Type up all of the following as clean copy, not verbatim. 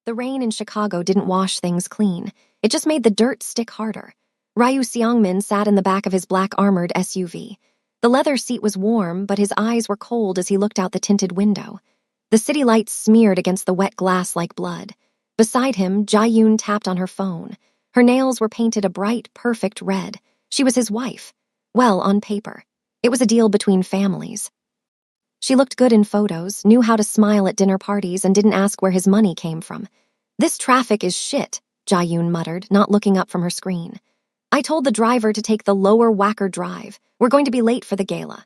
The rain in Chicago didn't wash things clean. It just made the dirt stick harder. Ryu Seongmin sat in the back of his black armored SUV. The leather seat was warm, but his eyes were cold as he looked out the tinted window. The city lights smeared against the wet glass like blood. Beside him, Jae-yoon tapped on her phone. Her nails were painted a bright, perfect red. She was his wife. Well, on paper. It was a deal between families. She looked good in photos, knew how to smile at dinner parties, and didn't ask where his money came from. "This traffic is shit," Jae-yoon muttered, not looking up from her screen. "I told the driver to take the lower Wacker Drive. We're going to be late for the gala."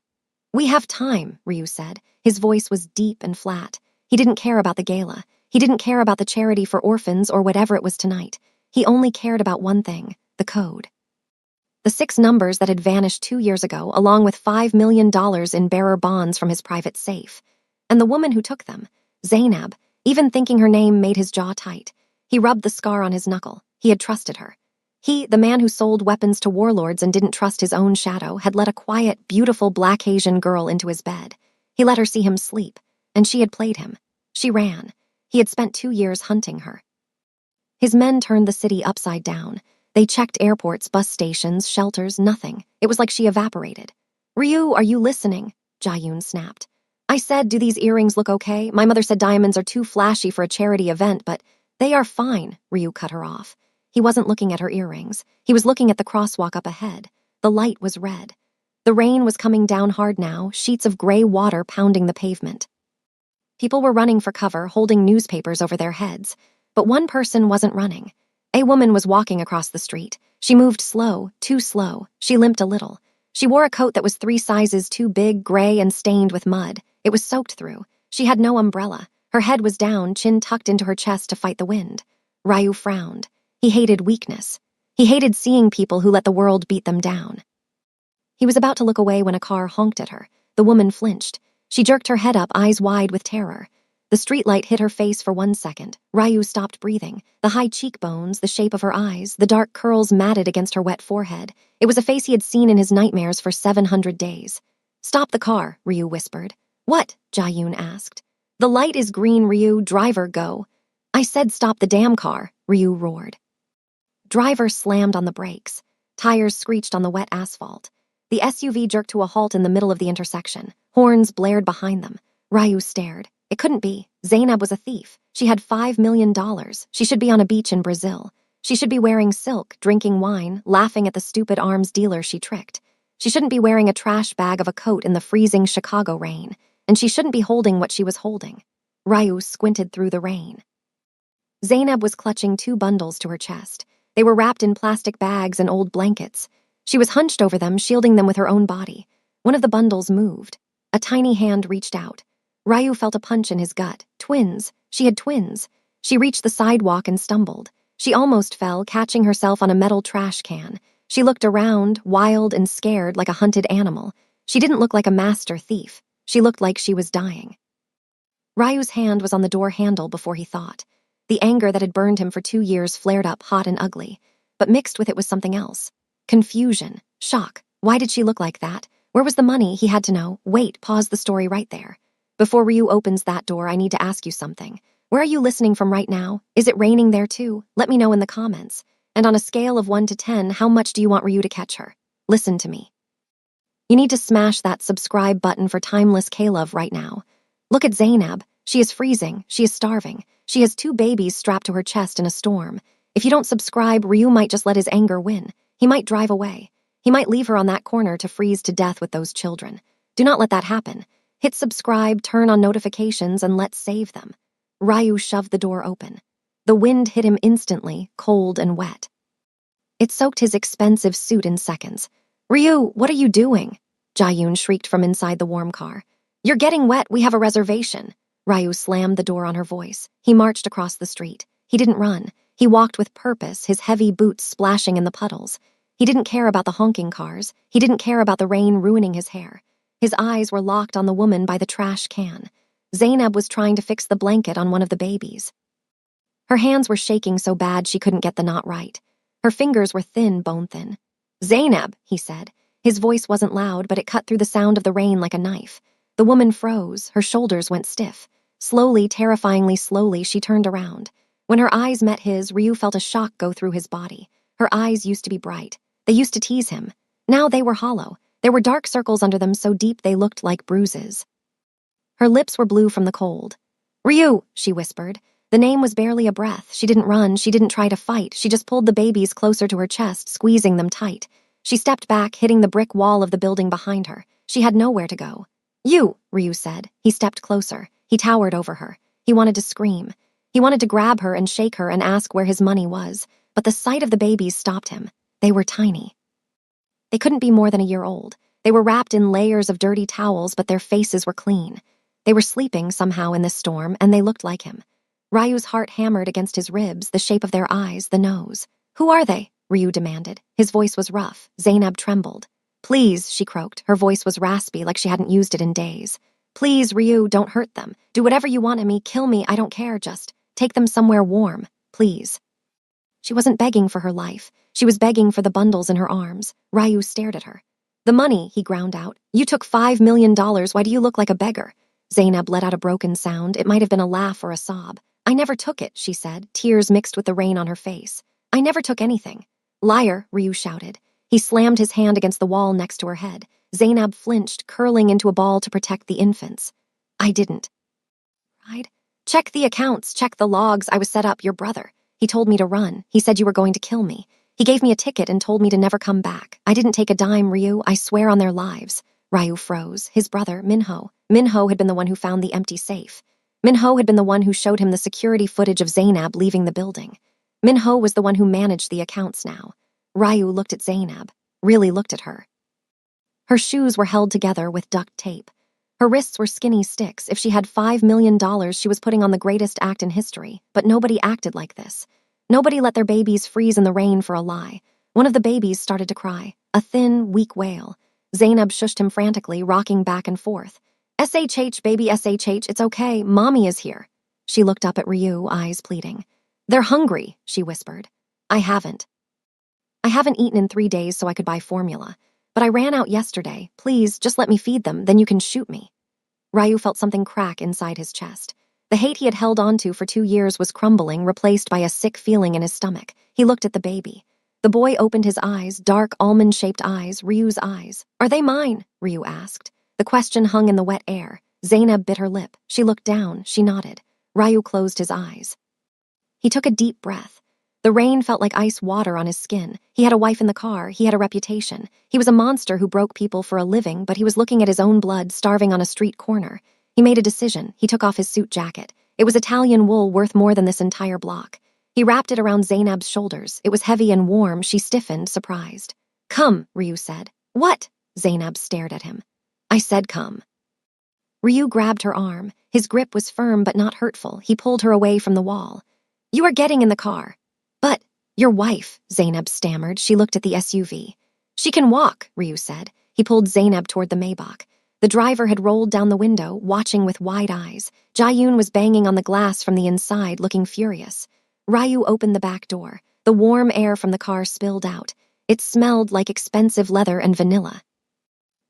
"We have time," Ryu said. His voice was deep and flat. He didn't care about the gala. He didn't care about the charity for orphans or whatever it was tonight. He only cared about one thing, the code. The 6 numbers that had vanished 2 years ago, along with $5 million in bearer bonds from his private safe. And the woman who took them, Zainab, even thinking her name made his jaw tight. He rubbed the scar on his knuckle. He had trusted her. He, the man who sold weapons to warlords and didn't trust his own shadow, had let a quiet, beautiful black Asian girl into his bed. He let her see him sleep, and she had played him. She ran. He had spent 2 years hunting her. His men turned the city upside down. They checked airports, bus stations, shelters, nothing. It was like she evaporated. "Ryu, are you listening?" Jae-yoon snapped. "I said, do these earrings look okay? My mother said diamonds are too flashy for a charity event, but they are fine," Ryu cut her off. He wasn't looking at her earrings. He was looking at the crosswalk up ahead. The light was red. The rain was coming down hard now, sheets of gray water pounding the pavement. People were running for cover, holding newspapers over their heads. But one person wasn't running. A woman was walking across the street. She moved slow, too slow. She limped a little. She wore a coat that was 3 sizes too big, gray, and stained with mud. It was soaked through. She had no umbrella. Her head was down, chin tucked into her chest to fight the wind. Ryu frowned. He hated weakness. He hated seeing people who let the world beat them down. He was about to look away when a car honked at her. The woman flinched. She jerked her head up, eyes wide with terror. The streetlight hit her face for 1 second. Ryu stopped breathing. The high cheekbones, the shape of her eyes, the dark curls matted against her wet forehead. It was a face he had seen in his nightmares for 700 days. "Stop the car," Ryu whispered. "What?" Jae-yoon asked. "The light is green, Ryu. Driver, go." "I said stop the damn car," Ryu roared. Driver slammed on the brakes. Tires screeched on the wet asphalt. The SUV jerked to a halt in the middle of the intersection. Horns blared behind them. Ryu stared. It couldn't be. Zainab was a thief. She had $5 million. She should be on a beach in Brazil. She should be wearing silk, drinking wine, laughing at the stupid arms dealer she tricked. She shouldn't be wearing a trash bag of a coat in the freezing Chicago rain. And she shouldn't be holding what she was holding. Ryu squinted through the rain. Zainab was clutching 2 bundles to her chest. They were wrapped in plastic bags and old blankets. She was hunched over them, shielding them with her own body. One of the bundles moved. A tiny hand reached out. Ryu felt a punch in his gut. Twins. She had twins. She reached the sidewalk and stumbled. She almost fell, catching herself on a metal trash can. She looked around, wild and scared like a hunted animal. She didn't look like a master thief. She looked like she was dying. Ryu's hand was on the door handle before he thought. The anger that had burned him for 2 years flared up hot and ugly. But mixed with it was something else. Confusion. Shock. Why did she look like that? Where was the money? He had to know. Wait, pause the story right there. Before Ryu opens that door, I need to ask you something. Where are you listening from right now? Is it raining there too? Let me know in the comments. And on a scale of 1 to 10, how much do you want Ryu to catch her? Listen to me. You need to smash that subscribe button for Timeless K-Love right now. Look at Zainab. She is freezing. She is starving. She has 2 babies strapped to her chest in a storm. If you don't subscribe, Ryu might just let his anger win. He might drive away. He might leave her on that corner to freeze to death with those children. Do not let that happen. Hit subscribe, turn on notifications, and let's save them. Ryu shoved the door open. The wind hit him instantly, cold and wet. It soaked his expensive suit in seconds. "Ryu, what are you doing?" Jae-yoon shrieked from inside the warm car. "You're getting wet, we have a reservation." Ryu slammed the door on her voice. He marched across the street. He didn't run. He walked with purpose, his heavy boots splashing in the puddles. He didn't care about the honking cars. He didn't care about the rain ruining his hair. His eyes were locked on the woman by the trash can. Zainab was trying to fix the blanket on one of the babies. Her hands were shaking so bad she couldn't get the knot right. Her fingers were thin, bone-thin. "Zainab," he said. His voice wasn't loud, but it cut through the sound of the rain like a knife. The woman froze. Her shoulders went stiff. Slowly, terrifyingly slowly, she turned around. When her eyes met his, Ryu felt a shock go through his body. Her eyes used to be bright. They used to tease him. Now they were hollow. There were dark circles under them so deep they looked like bruises. Her lips were blue from the cold. "Ryu," she whispered. The name was barely a breath. She didn't run, she didn't try to fight. She just pulled the babies closer to her chest, squeezing them tight. She stepped back, hitting the brick wall of the building behind her. She had nowhere to go. "You," Ryu said. He stepped closer. He towered over her. He wanted to scream. He wanted to grab her and shake her and ask where his money was. But the sight of the babies stopped him. They were tiny. They couldn't be more than a year old. They were wrapped in layers of dirty towels, but their faces were clean. They were sleeping somehow in this storm, and they looked like him. Ryu's heart hammered against his ribs, the shape of their eyes, the nose. "Who are they?" Ryu demanded. His voice was rough. Zainab trembled. "Please," she croaked. Her voice was raspy, like she hadn't used it in days. "Please, Ryu, don't hurt them. Do whatever you want of me. Kill me. I don't care. Just take them somewhere warm. Please." She wasn't begging for her life. She was begging for the bundles in her arms. Ryu stared at her. "The money," he ground out. "You took $5 million. Why do you look like a beggar?" Zainab let out a broken sound. It might have been a laugh or a sob. "I never took it," she said, tears mixed with the rain on her face. "I never took anything." "Liar," Ryu shouted. He slammed his hand against the wall next to her head. Zainab flinched, curling into a ball to protect the infants. "I didn't." "Right? Check the accounts, check the logs. I was set up, your brother. He told me to run. He said you were going to kill me. He gave me a ticket and told me to never come back. I didn't take a dime, Ryu. I swear on their lives." Ryu froze. His brother, Minho. Minho had been the one who found the empty safe. Minho had been the one who showed him the security footage of Zainab leaving the building. Minho was the one who managed the accounts now. Ryu looked at Zainab, really looked at her. Her shoes were held together with duct tape. Her wrists were skinny sticks. If she had $5 million, she was putting on the greatest act in history. But nobody acted like this. Nobody let their babies freeze in the rain for a lie. One of the babies started to cry, a thin, weak wail. Zainab shushed him frantically, rocking back and forth. "SHH, baby, SHH, it's okay. Mommy is here." She looked up at Ryu, eyes pleading. "They're hungry," she whispered. I haven't eaten in 3 days so I could buy formula. But I ran out yesterday. Please, just let me feed them, then you can shoot me." Ryu felt something crack inside his chest. The hate he had held onto for 2 years was crumbling, replaced by a sick feeling in his stomach. He looked at the baby. The boy opened his eyes, dark, almond-shaped eyes, Ryu's eyes. "Are they mine?" Ryu asked. The question hung in the wet air. Zainab bit her lip. She looked down. She nodded. Ryu closed his eyes. He took a deep breath. The rain felt like ice water on his skin. He had a wife in the car. He had a reputation. He was a monster who broke people for a living, but he was looking at his own blood starving on a street corner. He made a decision. He took off his suit jacket. It was Italian wool worth more than this entire block. He wrapped it around Zainab's shoulders. It was heavy and warm. She stiffened, surprised. "Come," Ryu said. "What?" Zainab stared at him. "I said come." Ryu grabbed her arm. His grip was firm but not hurtful. He pulled her away from the wall. "You are getting in the car." "But, your wife," Zainab stammered. She looked at the SUV. "She can walk," Ryu said. He pulled Zainab toward the Maybach. The driver had rolled down the window, watching with wide eyes. Jae-yoon was banging on the glass from the inside, looking furious. Ryu opened the back door. The warm air from the car spilled out. It smelled like expensive leather and vanilla.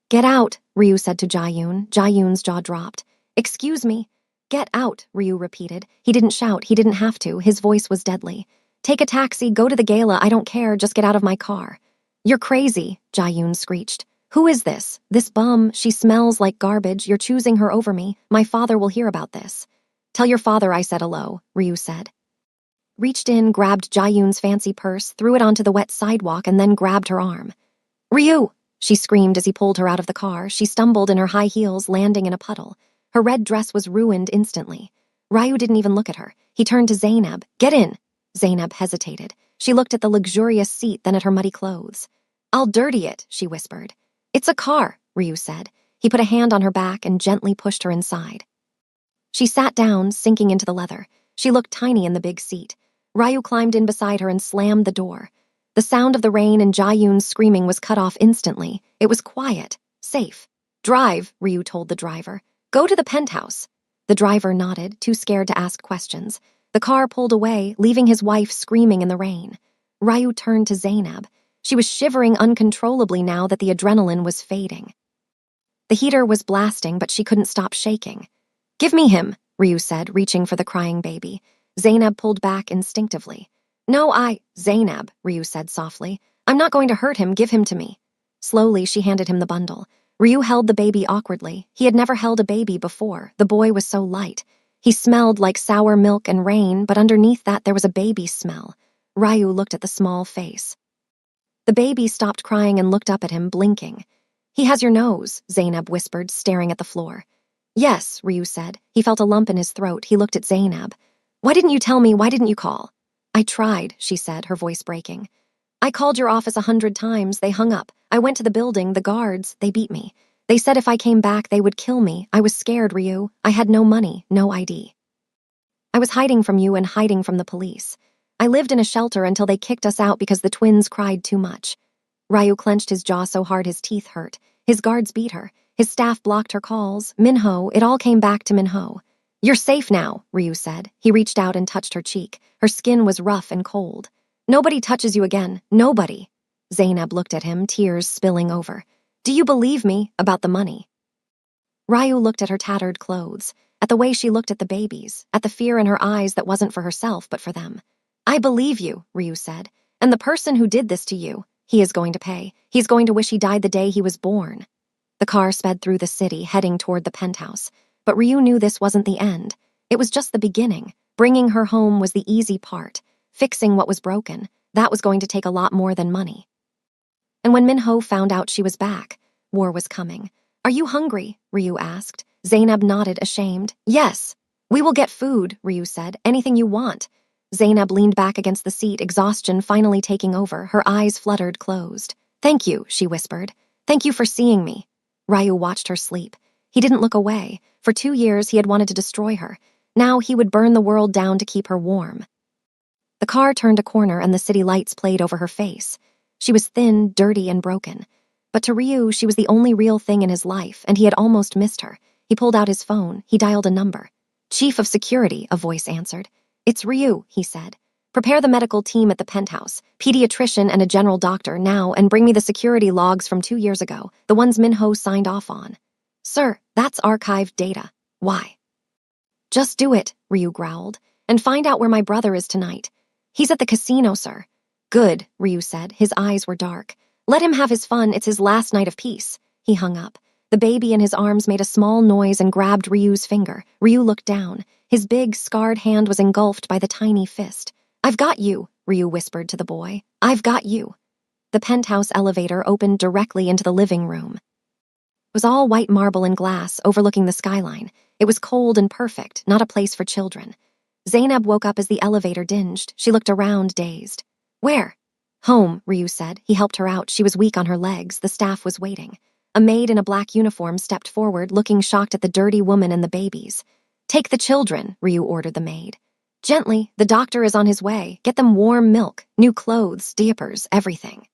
"Get out," Ryu said to Jae-yoon. Jae-yoon's jaw dropped. "Excuse me." "Get out," Ryu repeated. He didn't shout. He didn't have to. His voice was deadly. "Take a taxi. Go to the gala. I don't care. Just get out of my car." "You're crazy," Jae-yoon screeched. "Who is this? This bum. She smells like garbage. You're choosing her over me. My father will hear about this." "Tell your father I said hello," Ryu said. Reached in, grabbed Jae-yoon's fancy purse, threw it onto the wet sidewalk, and then grabbed her arm. "Ryu!" She screamed as he pulled her out of the car. She stumbled in her high heels, landing in a puddle. Her red dress was ruined instantly. Ryu didn't even look at her. He turned to Zainab. "Get in." Zainab hesitated. She looked at the luxurious seat, then at her muddy clothes. "I'll dirty it," she whispered. "It's a car," Ryu said. He put a hand on her back and gently pushed her inside. She sat down, sinking into the leather. She looked tiny in the big seat. Ryu climbed in beside her and slammed the door. The sound of the rain and Jae-yoon's screaming was cut off instantly. It was quiet, safe. "Drive," Ryu told the driver. "Go to the penthouse." The driver nodded, too scared to ask questions. The car pulled away, leaving his wife screaming in the rain. Ryu turned to Zainab. She was shivering uncontrollably now that the adrenaline was fading. The heater was blasting, but she couldn't stop shaking. "Give me him," Ryu said, reaching for the crying baby. Zainab pulled back instinctively. No, Zainab, Ryu said softly. I'm not going to hurt him, give him to me. Slowly, she handed him the bundle. Ryu held the baby awkwardly. He had never held a baby before. The boy was so light. He smelled like sour milk and rain, but underneath that there was a baby smell. Ryu looked at the small face. The baby stopped crying and looked up at him, blinking. He has your nose, Zainab whispered, staring at the floor. Yes, Ryu said. He felt a lump in his throat. He looked at Zainab. Why didn't you tell me? Why didn't you call? I tried, she said, her voice breaking. I called your office 100 times. They hung up. I went to the building. The guards, they beat me. They said if I came back, they would kill me. I was scared, Ryu. I had no money, no ID. I was hiding from you and hiding from the police. I lived in a shelter until they kicked us out because the twins cried too much. Ryu clenched his jaw so hard his teeth hurt. His guards beat her. His staff blocked her calls. Minho, it all came back to Minho. You're safe now, Ryu said. He reached out and touched her cheek. Her skin was rough and cold. Nobody touches you again. Nobody. Zainab looked at him, tears spilling over. Do you believe me about the money? Ryu looked at her tattered clothes, at the way she looked at the babies, at the fear in her eyes that wasn't for herself but for them. I believe you, Ryu said. And the person who did this to you, he is going to pay. He's going to wish he died the day he was born. The car sped through the city, heading toward the penthouse. But Ryu knew this wasn't the end. It was just the beginning. Bringing her home was the easy part. Fixing what was broken, that was going to take a lot more than money. And when Minho found out she was back, war was coming. Are you hungry? Ryu asked. Zainab nodded, ashamed. Yes. We will get food, Ryu said. Anything you want. Zainab leaned back against the seat, exhaustion finally taking over. Her eyes fluttered closed. Thank you, she whispered. Thank you for seeing me. Ryu watched her sleep. He didn't look away. For 2 years, he had wanted to destroy her. Now he would burn the world down to keep her warm. The car turned a corner and the city lights played over her face. She was thin, dirty, and broken. But to Ryu, she was the only real thing in his life, and he had almost missed her. He pulled out his phone. He dialed a number. Chief of Security, a voice answered. It's Ryu, he said. Prepare the medical team at the penthouse, pediatrician and a general doctor now, and bring me the security logs from 2 years ago, the ones Minho signed off on. Sir, that's archived data. Why? Just do it, Ryu growled, and find out where my brother is tonight. He's at the casino, sir. Good, Ryu said. His eyes were dark. Let him have his fun. It's his last night of peace. He hung up. The baby in his arms made a small noise and grabbed Ryu's finger. Ryu looked down. His big, scarred hand was engulfed by the tiny fist. I've got you, Ryu whispered to the boy. I've got you. The penthouse elevator opened directly into the living room. It was all white marble and glass, overlooking the skyline. It was cold and perfect, not a place for children. Zainab woke up as the elevator dinged. She looked around, dazed. Where? Home, Ryu said. He helped her out. She was weak on her legs. The staff was waiting. A maid in a black uniform stepped forward, looking shocked at the dirty woman and the babies. Take the children, Ryu ordered the maid. Gently, the doctor is on his way. Get them warm milk, new clothes, diapers, everything.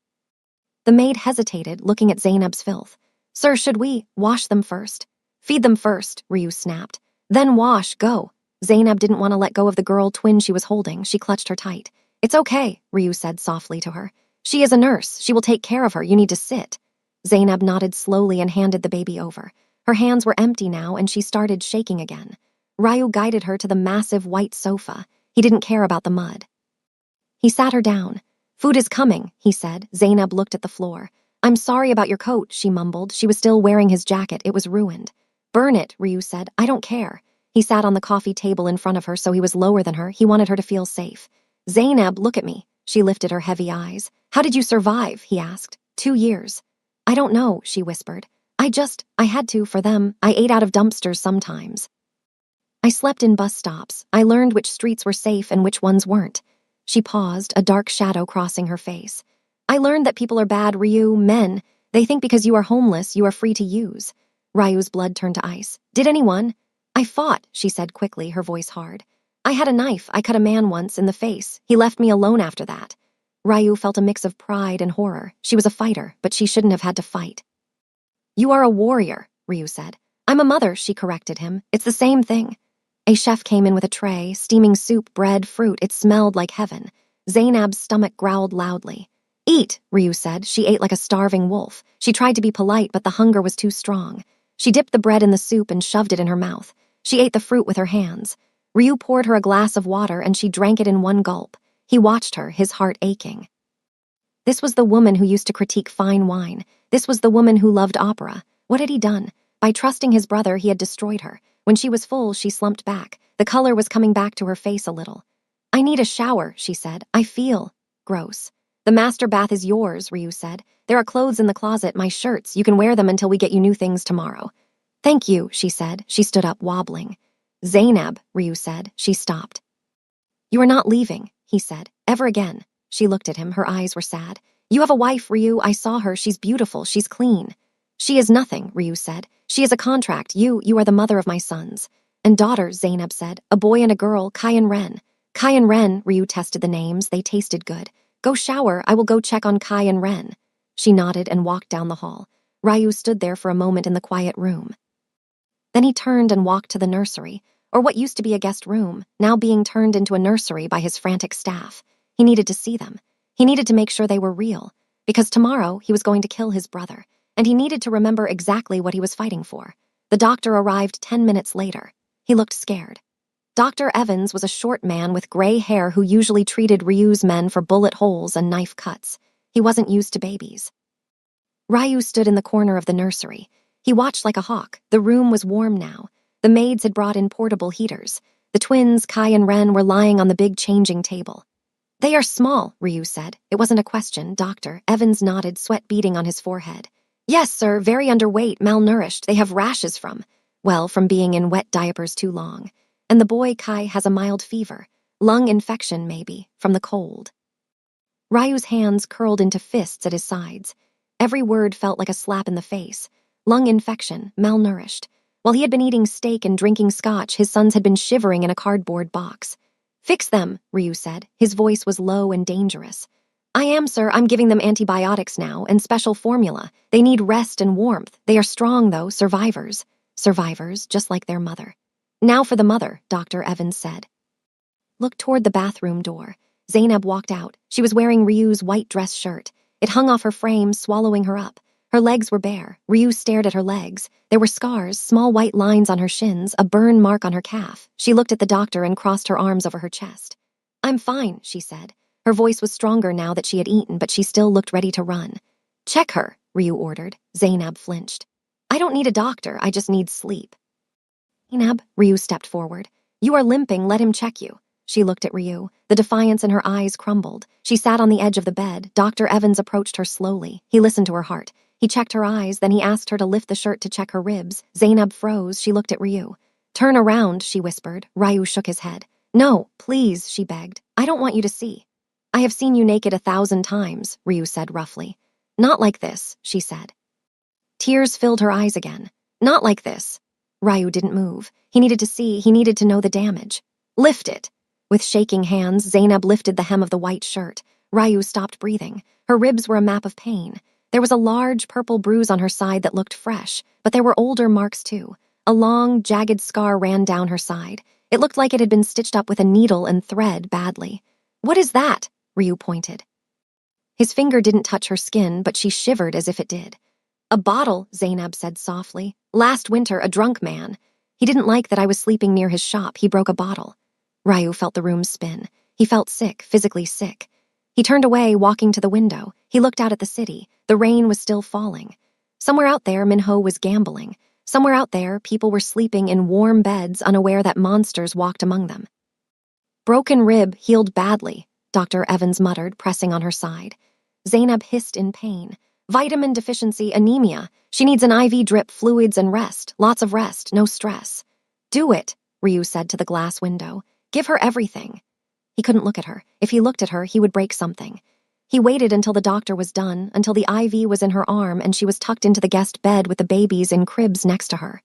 The maid hesitated, looking at Zainab's filth. Sir, should we wash them first? Feed them first, Ryu snapped. Then wash, go. Zainab didn't want to let go of the girl twin she was holding. She clutched her tight. It's okay, Ryu said softly to her. She is a nurse. She will take care of her. You need to sit. Zainab nodded slowly and handed the baby over. Her hands were empty now, and she started shaking again. Ryu guided her to the massive white sofa. He didn't care about the mud. He sat her down. Food is coming, he said. Zainab looked at the floor. I'm sorry about your coat, she mumbled. She was still wearing his jacket. It was ruined. Burn it, Ryu said. I don't care. He sat on the coffee table in front of her so he was lower than her. He wanted her to feel safe. Zainab, look at me. She lifted her heavy eyes. How did you survive? He asked. 2 years. I don't know, she whispered. I had to for them. I ate out of dumpsters sometimes. I slept in bus stops. I learned which streets were safe and which ones weren't. She paused, a dark shadow crossing her face. I learned that people are bad, Ryu, men. They think because you are homeless, you are free to use. Ryu's blood turned to ice. Did anyone? I fought, she said quickly, her voice hard. I had a knife. I cut a man once in the face. He left me alone after that. Ryu felt a mix of pride and horror. She was a fighter, but she shouldn't have had to fight. You are a warrior, Ryu said. I'm a mother, she corrected him. It's the same thing. A chef came in with a tray, steaming soup, bread, fruit. It smelled like heaven. Zainab's stomach growled loudly. Eat, Ryu said. She ate like a starving wolf. She tried to be polite, but the hunger was too strong. She dipped the bread in the soup and shoved it in her mouth. She ate the fruit with her hands. Ryu poured her a glass of water and she drank it in one gulp. He watched her, his heart aching. This was the woman who used to critique fine wine. This was the woman who loved opera. What had he done? By trusting his brother, he had destroyed her. When she was full, she slumped back. The color was coming back to her face a little. I need a shower, she said. I feel gross. The master bath is yours, Ryu said. There are clothes in the closet, my shirts. You can wear them until we get you new things tomorrow. Thank you, she said. She stood up, wobbling. Zainab, Ryu said. She stopped. You are not leaving, he said. Ever again. She looked at him. Her eyes were sad. You have a wife, Ryu. I saw her. She's beautiful. She's clean. She is nothing, Ryu said. She has a contract. You are the mother of my sons. And daughters, Zainab said. A boy and a girl, Kai and Ren. Kai and Ren, Ryu tested the names. They tasted good. Go shower. I will go check on Kai and Ren. She nodded and walked down the hall. Ryu stood there for a moment in the quiet room. Then he turned and walked to the nursery, or what used to be a guest room, now being turned into a nursery by his frantic staff. He needed to see them. He needed to make sure they were real, because tomorrow he was going to kill his brother, and he needed to remember exactly what he was fighting for. The doctor arrived 10 minutes later. He looked scared. Dr. Evans was a short man with gray hair who usually treated Ryu's men for bullet holes and knife cuts. He wasn't used to babies. Ryu stood in the corner of the nursery. He watched like a hawk. The room was warm now. The maids had brought in portable heaters. The twins, Kai and Ren, were lying on the big changing table. They are small, Ryu said. It wasn't a question, Doctor. Evans nodded, sweat beading on his forehead. Yes, sir, very underweight, malnourished. They have rashes from being in wet diapers too long. And the boy, Kai, has a mild fever. Lung infection, maybe, from the cold. Ryu's hands curled into fists at his sides. Every word felt like a slap in the face. Lung infection, malnourished. While he had been eating steak and drinking scotch, his sons had been shivering in a cardboard box. Fix them, Ryu said. His voice was low and dangerous. I am, sir. I'm giving them antibiotics now, and special formula. They need rest and warmth. They are strong, though, survivors. Survivors, just like their mother. Now for the mother, Dr. Evans said. Look toward the bathroom door. Zainab walked out. She was wearing Ryu's white dress shirt. It hung off her frame, swallowing her up. Her legs were bare. Ryu stared at her legs. There were scars, small white lines on her shins, a burn mark on her calf. She looked at the doctor and crossed her arms over her chest. I'm fine, she said. Her voice was stronger now that she had eaten, but she still looked ready to run. Check her, Ryu ordered. Zainab flinched. I don't need a doctor, I just need sleep. Zainab, Ryu stepped forward. You are limping, let him check you. She looked at Ryu. The defiance in her eyes crumbled. She sat on the edge of the bed. Dr. Evans approached her slowly. He listened to her heart. He checked her eyes, then he asked her to lift the shirt to check her ribs. Zainab froze. She looked at Ryu. Turn around, she whispered. Ryu shook his head. No, please, she begged. I don't want you to see. I have seen you naked 1,000 times, Ryu said roughly. Not like this, she said. Tears filled her eyes again. Not like this. Ryu didn't move. He needed to see. He needed to know the damage. Lift it. With shaking hands, Zainab lifted the hem of the white shirt. Ryu stopped breathing. Her ribs were a map of pain. There was a large purple bruise on her side that looked fresh, but there were older marks too. A long, jagged scar ran down her side. It looked like it had been stitched up with a needle and thread badly. What is that? Ryu pointed. His finger didn't touch her skin, but she shivered as if it did. A bottle, Zainab said softly. Last winter, a drunk man. He didn't like that I was sleeping near his shop. He broke a bottle. Ryu felt the room spin. He felt sick, physically sick. He turned away, walking to the window. He looked out at the city. The rain was still falling. Somewhere out there, Minho was gambling. Somewhere out there, people were sleeping in warm beds, unaware that monsters walked among them. Broken rib, healed badly, Dr. Evans muttered, pressing on her side. Zainab hissed in pain. Vitamin deficiency, anemia. She needs an IV drip, fluids, and rest. Lots of rest, no stress. Do it, Ryu said to the glass window. Give her everything. He couldn't look at her. If he looked at her, he would break something. He waited until the doctor was done, until the IV was in her arm and she was tucked into the guest bed with the babies in cribs next to her.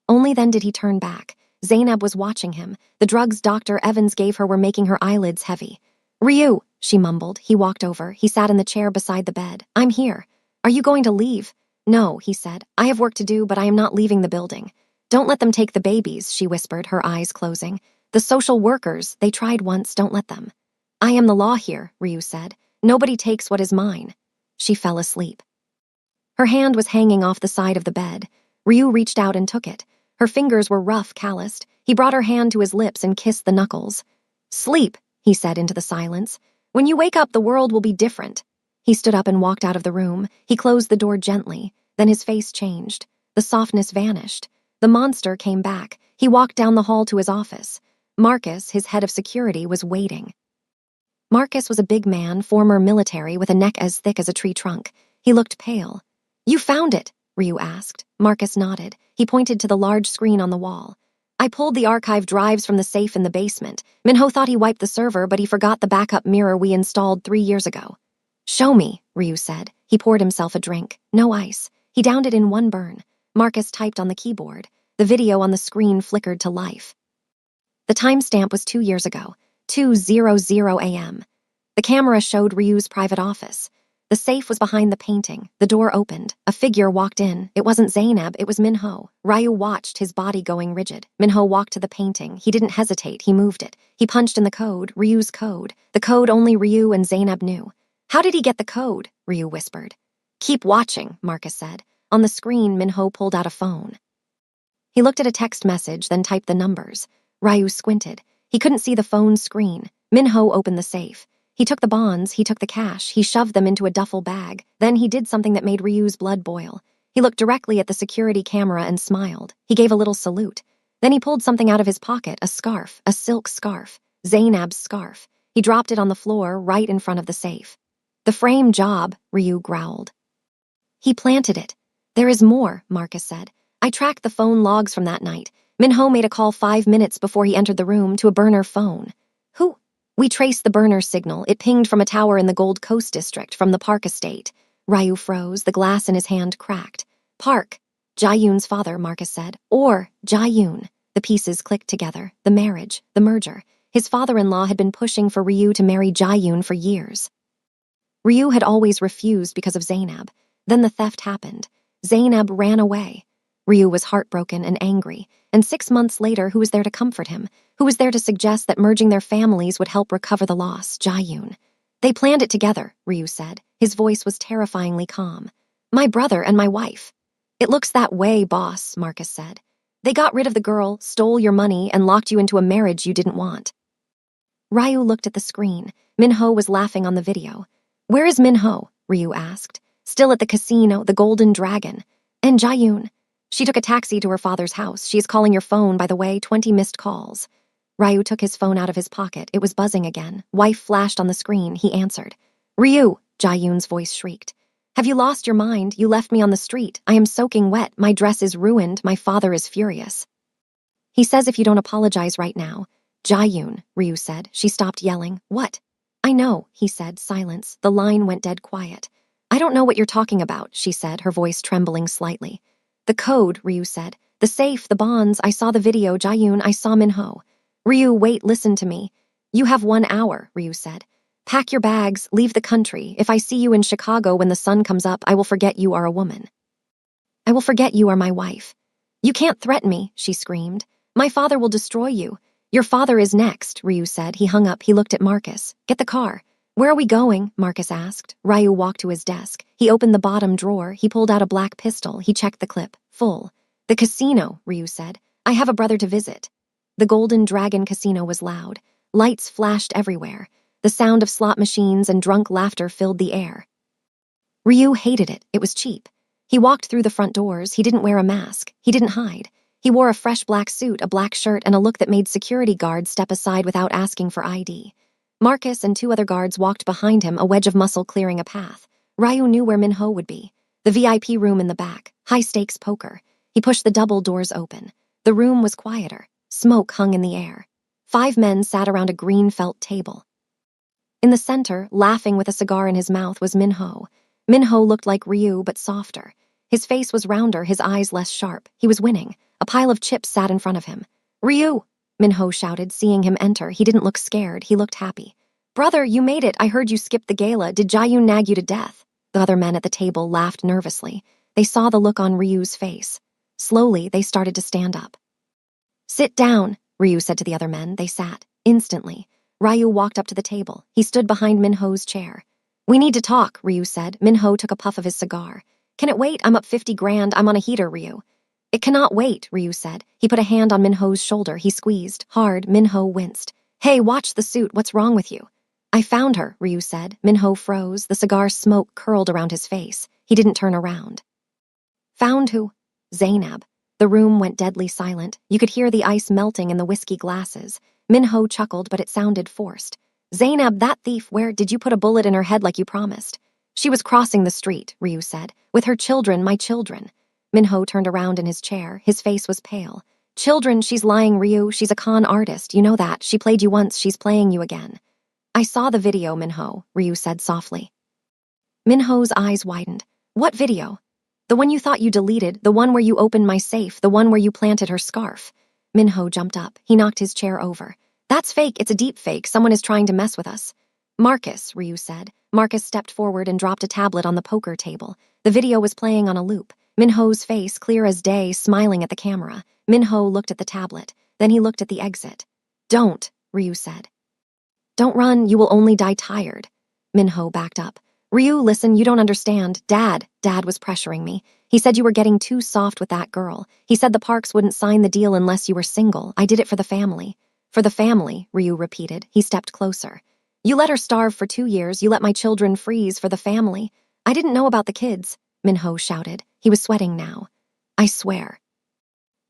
Only then did he turn back. Zainab was watching him. The drugs Dr. Evans gave her were making her eyelids heavy. Ryu, she mumbled. He walked over. He sat in the chair beside the bed. I'm here. Are you going to leave? No, he said. I have work to do, but I am not leaving the building. Don't let them take the babies, she whispered, her eyes closing. The social workers, they tried once, don't let them. I am the law here, Ryu said. Nobody takes what is mine. She fell asleep. Her hand was hanging off the side of the bed. Ryu reached out and took it. Her fingers were rough, calloused. He brought her hand to his lips and kissed the knuckles. "Sleep," he said into the silence. "When you wake up, the world will be different." He stood up and walked out of the room. He closed the door gently. Then his face changed. The softness vanished. The monster came back. He walked down the hall to his office. Marcus, his head of security, was waiting. Marcus was a big man, former military, with a neck as thick as a tree trunk. He looked pale. "You found it?" Ryu asked. Marcus nodded. He pointed to the large screen on the wall. "I pulled the archive drives from the safe in the basement. Minho thought he wiped the server, but he forgot the backup mirror we installed 3 years ago." "Show me," Ryu said. He poured himself a drink. No ice. He downed it in one burn. Marcus typed on the keyboard. The video on the screen flickered to life. The timestamp was 2 years ago, 2:00 a.m. The camera showed Ryu's private office. The safe was behind the painting. The door opened. A figure walked in. It wasn't Zainab, it was Minho. Ryu watched, his body going rigid. Minho walked to the painting. He didn't hesitate. He moved it. He punched in the code, Ryu's code. The code only Ryu and Zainab knew. "How did he get the code?" Ryu whispered. "Keep watching," Marcus said. On the screen, Minho pulled out a phone. He looked at a text message, then typed the numbers. Ryu squinted. He couldn't see the phone's screen. Minho opened the safe. He took the bonds, he took the cash, he shoved them into a duffel bag. Then he did something that made Ryu's blood boil. He looked directly at the security camera and smiled. He gave a little salute. Then he pulled something out of his pocket, a scarf, a silk scarf. Zainab's scarf. He dropped it on the floor right in front of the safe. "The frame job," Ryu growled. "He planted it." "There is more," Marcus said. "I tracked the phone logs from that night. Minho made a call 5 minutes before he entered the room to a burner phone." "Who?" "We traced the burner signal. It pinged from a tower in the Gold Coast district, from the Park estate." Ryu froze. The glass in his hand cracked. "Park." "Jae-yoon's father," Marcus said. "Or Jae-yoon." The pieces clicked together. The marriage, the merger. His father-in-law had been pushing for Ryu to marry Jae-yoon for years. Ryu had always refused because of Zainab. Then the theft happened. Zainab ran away. Ryu was heartbroken and angry. And 6 months later, who was there to comfort him? Who was there to suggest that merging their families would help recover the loss? Jae-yoon. "They planned it together," Ryu said. His voice was terrifyingly calm. "My brother and my wife." "It looks that way, boss," Marcus said. "They got rid of the girl, stole your money, and locked you into a marriage you didn't want." Ryu looked at the screen. Minho was laughing on the video. "Where is Minho?" Ryu asked. "Still at the casino, the Golden Dragon." "And Jae-yoon?" "She took a taxi to her father's house. She is calling your phone, by the way, 20 missed calls." Ryu took his phone out of his pocket. It was buzzing again. Wife flashed on the screen. He answered. "Ryu," Jae-yoon's voice shrieked. "Have you lost your mind? You left me on the street. I am soaking wet. My dress is ruined. My father is furious." "He says if you don't apologize right now." "Jae-yoon," Ryu said. She stopped yelling. "What?" "I know," he said. Silence. The line went dead quiet. "I don't know what you're talking about," she said, her voice trembling slightly. "The code," Ryu said. "The safe, the bonds. I saw the video, Jae-yoon. I saw Minho." "Ryu, wait, listen to me." "You have 1 hour," Ryu said. "Pack your bags, leave the country. If I see you in Chicago when the sun comes up, I will forget you are a woman. I will forget you are my wife." "You can't threaten me," she screamed. "My father will destroy you." "Your father is next," Ryu said. He hung up. He looked at Marcus. "Get the car." "Where are we going?" Marcus asked. Ryu walked to his desk. He opened the bottom drawer. He pulled out a black pistol. He checked the clip. Full. "The casino," Ryu said. "I have a brother to visit." The Golden Dragon casino was loud. Lights flashed everywhere. The sound of slot machines and drunk laughter filled the air. Ryu hated it. It was cheap. He walked through the front doors. He didn't wear a mask. He didn't hide. He wore a fresh black suit, a black shirt, and a look that made security guards step aside without asking for ID. Marcus and 2 other guards walked behind him, a wedge of muscle clearing a path. Ryu knew where Minho would be. The VIP room in the back. High-stakes poker. He pushed the double doors open. The room was quieter. Smoke hung in the air. 5 men sat around a green felt table. In the center, laughing with a cigar in his mouth, was Minho. Minho looked like Ryu, but softer. His face was rounder, his eyes less sharp. He was winning. A pile of chips sat in front of him. "Ryu!" Minho shouted, seeing him enter. He didn't look scared. He looked happy. "Brother, you made it. I heard you skipped the gala. Did Jae-yoon nag you to death?" The other men at the table laughed nervously. They saw the look on Ryu's face. Slowly, they started to stand up. "Sit down," Ryu said to the other men. They sat. Instantly, Ryu walked up to the table. He stood behind Minho's chair. "We need to talk," Ryu said. Minho took a puff of his cigar. "Can it wait? I'm up 50 grand. I'm on a heater, Ryu." It cannot wait, Ryu said. He put a hand on Minho's shoulder. He squeezed. Hard. Minho winced. Hey, watch the suit. What's wrong with you? I found her, Ryu said. Minho froze. The cigar smoke curled around his face. He didn't turn around. Found who? Zainab. The room went deadly silent. You could hear the ice melting in the whiskey glasses. Minho chuckled, but it sounded forced. Zainab, that thief, where did you put a bullet in her head like you promised? She was crossing the street, Ryu said. With her children, my children. Minho turned around in his chair. His face was pale. Children, she's lying, Ryu. She's a con artist. You know that. She played you once. She's playing you again. I saw the video, Minho, Ryu said softly. Minho's eyes widened. What video? The one you thought you deleted, the one where you opened my safe, the one where you planted her scarf. Minho jumped up. He knocked his chair over. That's fake. It's a deep fake. Someone is trying to mess with us. Marcus, Ryu said. Marcus stepped forward and dropped a tablet on the poker table. The video was playing on a loop. Minho's face, clear as day, smiling at the camera. Minho looked at the tablet. Then he looked at the exit. Don't, Ryu said. Don't run. You will only die tired. Minho backed up. Ryu, listen, you don't understand. Dad was pressuring me. He said you were getting too soft with that girl. He said the Parks wouldn't sign the deal unless you were single. I did it for the family. For the family, Ryu repeated. He stepped closer. You let her starve for 2 years. You let my children freeze for the family. I didn't know about the kids, Minho shouted. He was sweating now. I swear.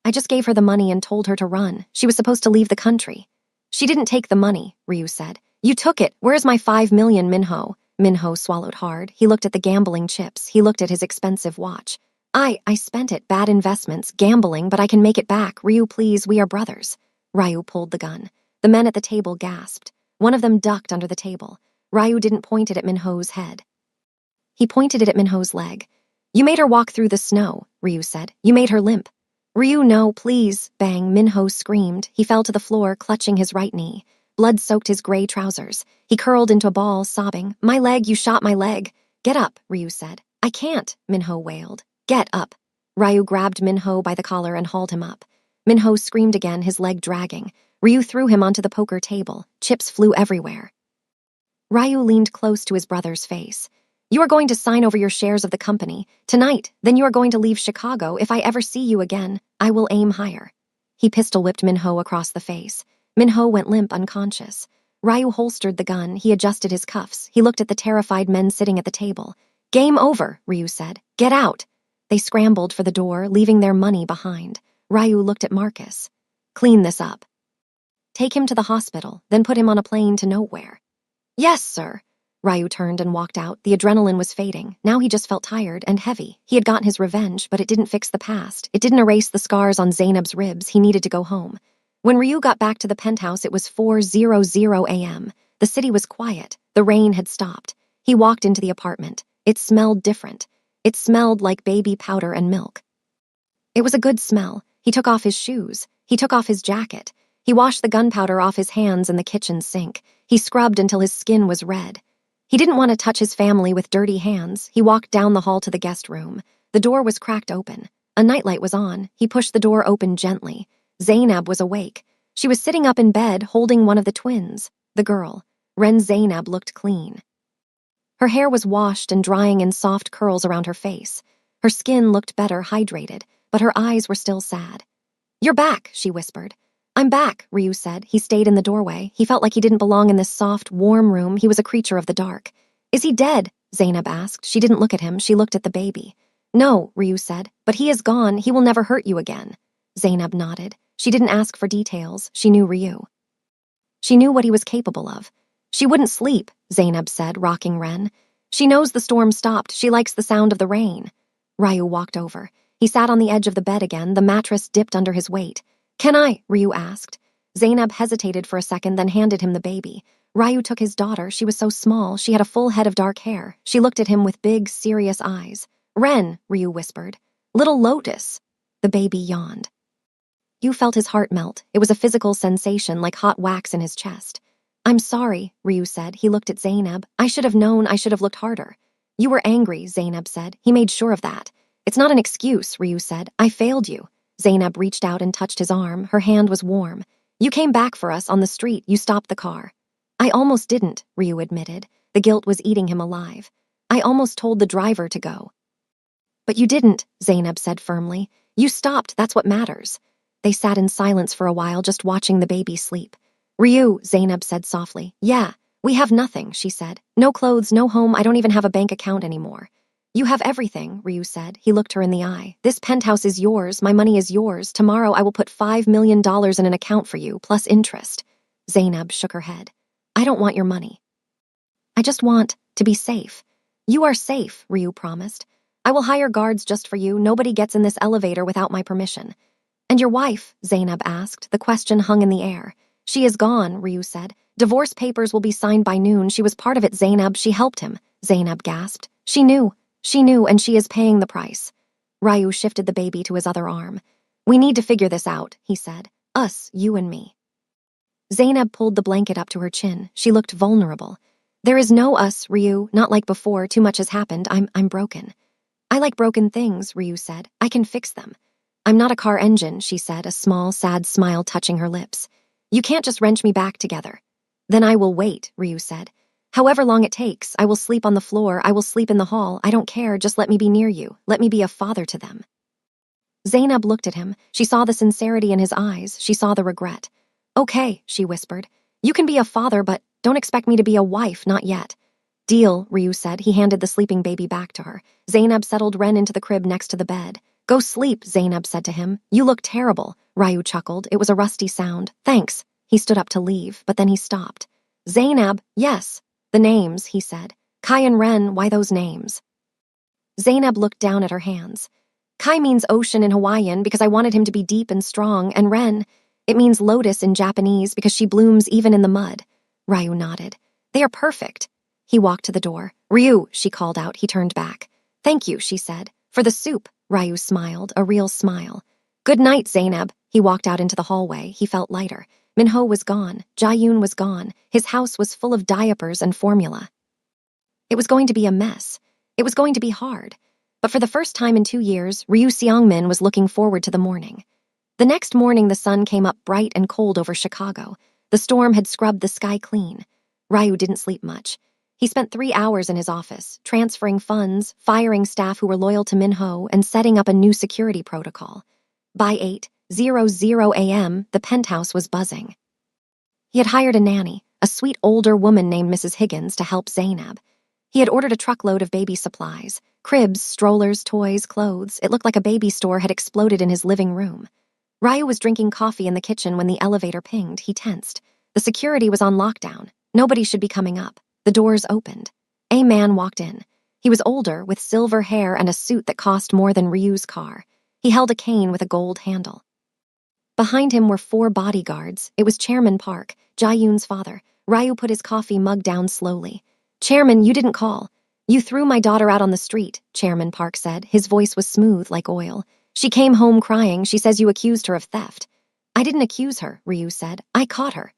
I just gave her the money and told her to run. She was supposed to leave the country. She didn't take the money, Ryu said. You took it. Where's my 5 million, Minho? Minho swallowed hard. He looked at the gambling chips. He looked at his expensive watch. I spent it. Bad investments, gambling, but I can make it back. Ryu, please, we are brothers. Ryu pulled the gun. The men at the table gasped. One of them ducked under the table. Ryu didn't point it at Minho's head. He pointed it at Minho's leg. You made her walk through the snow, Ryu said. You made her limp. Ryu, no, please. Bang, Minho screamed. He fell to the floor, clutching his right knee. Blood soaked his gray trousers. He curled into a ball, sobbing. My leg, you shot my leg. Get up, Ryu said. I can't, Minho wailed. Get up. Ryu grabbed Minho by the collar and hauled him up. Minho screamed again, his leg dragging. Ryu threw him onto the poker table. Chips flew everywhere. Ryu leaned close to his brother's face. You are going to sign over your shares of the company. Tonight, then you are going to leave Chicago. If I ever see you again, I will aim higher. He pistol-whipped Minho across the face. Minho went limp, unconscious. Ryu holstered the gun. He adjusted his cuffs. He looked at the terrified men sitting at the table. Game over, Ryu said. Get out. They scrambled for the door, leaving their money behind. Ryu looked at Marcus. Clean this up. Take him to the hospital, then put him on a plane to nowhere. Yes, sir. Ryu turned and walked out. The adrenaline was fading. Now he just felt tired and heavy. He had gotten his revenge, but it didn't fix the past. It didn't erase the scars on Zainab's ribs. He needed to go home. When Ryu got back to the penthouse, it was 4:00 a.m. The city was quiet. The rain had stopped. He walked into the apartment. It smelled different. It smelled like baby powder and milk. It was a good smell. He took off his shoes. He took off his jacket. He washed the gunpowder off his hands in the kitchen sink. He scrubbed until his skin was red. He didn't want to touch his family with dirty hands. He walked down the hall to the guest room. The door was cracked open. A nightlight was on. He pushed the door open gently. Zainab was awake. She was sitting up in bed, holding one of the twins, the girl. Ren Zainab looked clean. Her hair was washed and drying in soft curls around her face. Her skin looked better, hydrated, but her eyes were still sad. You're back, she whispered. I'm back, Ryu said. He stayed in the doorway. He felt like he didn't belong in this soft, warm room. He was a creature of the dark. Is he dead? Zainab asked. She didn't look at him. She looked at the baby. No, Ryu said, but he is gone. He will never hurt you again. Zainab nodded. She didn't ask for details. She knew Ryu. She knew what he was capable of. She wouldn't sleep, Zainab said, rocking Ren. She knows the storm stopped. She likes the sound of the rain. Ryu walked over. He sat on the edge of the bed again. The mattress dipped under his weight. Can I? Ryu asked. Zainab hesitated for a second, then handed him the baby. Ryu took his daughter. She was so small. She had a full head of dark hair. She looked at him with big, serious eyes. Ren, Ryu whispered. Little Lotus. The baby yawned. You felt his heart melt. It was a physical sensation, like hot wax in his chest. I'm sorry, Ryu said. He looked at Zainab. I should have known. I should have looked harder. You were angry, Zainab said. He made sure of that. It's not an excuse, Ryu said. I failed you. Zainab reached out and touched his arm. Her hand was warm. You came back for us on the street. You stopped the car. I almost didn't, Ryu admitted. The guilt was eating him alive. I almost told the driver to go. But you didn't, Zainab said firmly. You stopped, that's what matters. They sat in silence for a while, just watching the baby sleep. Ryu, Zainab said softly. Yeah, we have nothing, she said. No clothes, no home, I don't even have a bank account anymore. You have everything, Ryu said. He looked her in the eye. This penthouse is yours, my money is yours. Tomorrow I will put $5 million in an account for you, plus interest. Zainab shook her head. I don't want your money. I just want to be safe. You are safe, Ryu promised. I will hire guards just for you. Nobody gets in this elevator without my permission. And your wife? Zainab asked. The question hung in the air. She is gone, Ryu said. Divorce papers will be signed by noon. She was part of it, Zainab. She helped him. Zainab gasped. She knew, and she is paying the price. Ryu shifted the baby to his other arm. We need to figure this out, he said. Us, you and me. Zainab pulled the blanket up to her chin. She looked vulnerable. There is no us, Ryu, not like before. Too much has happened. I'm broken. I like broken things, Ryu said. I can fix them. I'm not a car engine, she said, a small, sad smile touching her lips. You can't just wrench me back together. Then I will wait, Ryu said. However long it takes, I will sleep on the floor, I will sleep in the hall, I don't care, just let me be near you, let me be a father to them. Zainab looked at him. She saw the sincerity in his eyes, she saw the regret. Okay, she whispered. You can be a father, but don't expect me to be a wife, not yet. Deal, Ryu said. He handed the sleeping baby back to her. Zainab settled Ren into the crib next to the bed. Go sleep, Zainab said to him. You look terrible. Ryu chuckled. It was a rusty sound. Thanks. He stood up to leave, but then he stopped. Zainab, yes. The names, he said. Kai and Ren, why those names? Zainab looked down at her hands. Kai means ocean in Hawaiian because I wanted him to be deep and strong, and Ren, it means lotus in Japanese because she blooms even in the mud. Ryu nodded. They are perfect. He walked to the door. Ryu, she called out. He turned back. Thank you, she said. For the soup. Ryu smiled, a real smile. Good night, Zainab. He walked out into the hallway. He felt lighter. Minho was gone. Jaeyoon was gone. His house was full of diapers and formula. It was going to be a mess. It was going to be hard. But for the first time in 2 years, Ryu Seongmin was looking forward to the morning. The next morning, the sun came up bright and cold over Chicago. The storm had scrubbed the sky clean. Ryu didn't sleep much. He spent 3 hours in his office, transferring funds, firing staff who were loyal to Minho, and setting up a new security protocol. By 8:00 a.m., the penthouse was buzzing. He had hired a nanny, a sweet older woman named Mrs. Higgins, to help Zainab. He had ordered a truckload of baby supplies, cribs, strollers, toys, clothes. It looked like a baby store had exploded in his living room. Ryu was drinking coffee in the kitchen when the elevator pinged. He tensed. The security was on lockdown. Nobody should be coming up. The doors opened. A man walked in. He was older, with silver hair and a suit that cost more than Ryu's car. He held a cane with a gold handle. Behind him were 4 bodyguards. It was Chairman Park, Jaeyoon's father. Ryu put his coffee mug down slowly. Chairman, you didn't call. You threw my daughter out on the street, Chairman Park said. His voice was smooth like oil. She came home crying. She says you accused her of theft. I didn't accuse her, Ryu said. I caught her.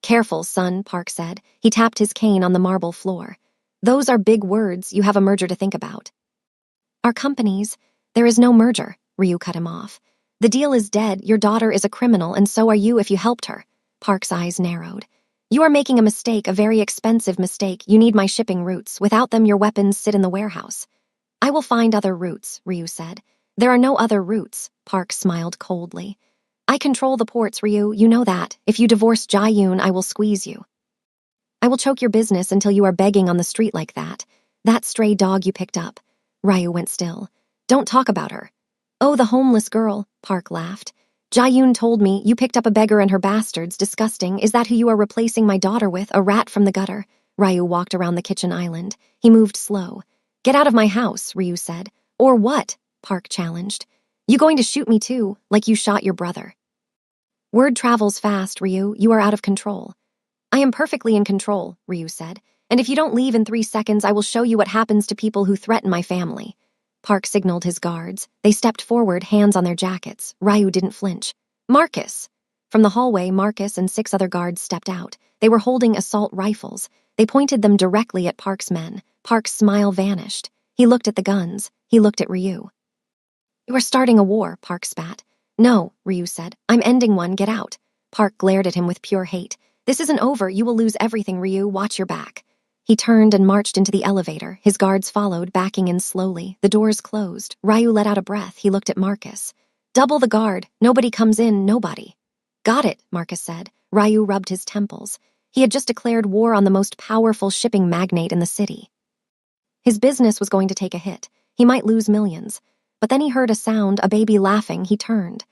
Careful, son, Park said. He tapped his cane on the marble floor. Those are big words. You have a merger to think about. Our companies. There is no merger, Ryu cut him off. The deal is dead. Your daughter is a criminal, and so are you if you helped her. Park's eyes narrowed. You are making a mistake, a very expensive mistake. You need my shipping routes. Without them, your weapons sit in the warehouse. I will find other routes, Ryu said. There are no other routes, Park smiled coldly. I control the ports, Ryu, you know that. If you divorce Jaeyoon, I will squeeze you. I will choke your business until you are begging on the street like that. That stray dog you picked up. Ryu went still. Don't talk about her. Oh, the homeless girl, Park laughed. Jaeyoon told me you picked up a beggar and her bastards. Disgusting. Is that who you are replacing my daughter with, a rat from the gutter? Ryu walked around the kitchen island. He moved slow. Get out of my house, Ryu said. Or what? Park challenged. You going to shoot me too, like you shot your brother? Word travels fast, Ryu. You are out of control. I am perfectly in control, Ryu said. And if you don't leave in 3 seconds, I will show you what happens to people who threaten my family. Park signaled his guards. They stepped forward, hands on their jackets. Ryu didn't flinch. Marcus! From the hallway, Marcus and 6 other guards stepped out. They were holding assault rifles. They pointed them directly at Park's men. Park's smile vanished. He looked at the guns. He looked at Ryu. You are starting a war, Park spat. No, Ryu said. I'm ending one. Get out. Park glared at him with pure hate. This isn't over. You will lose everything, Ryu. Watch your back. He turned and marched into the elevator. His guards followed, backing in slowly. The doors closed. Ryu let out a breath. He looked at Marcus. Double the guard. Nobody comes in, nobody. Got it, Marcus said. Ryu rubbed his temples. He had just declared war on the most powerful shipping magnate in the city. His business was going to take a hit. He might lose millions. But then he heard a sound, a baby laughing. He turned.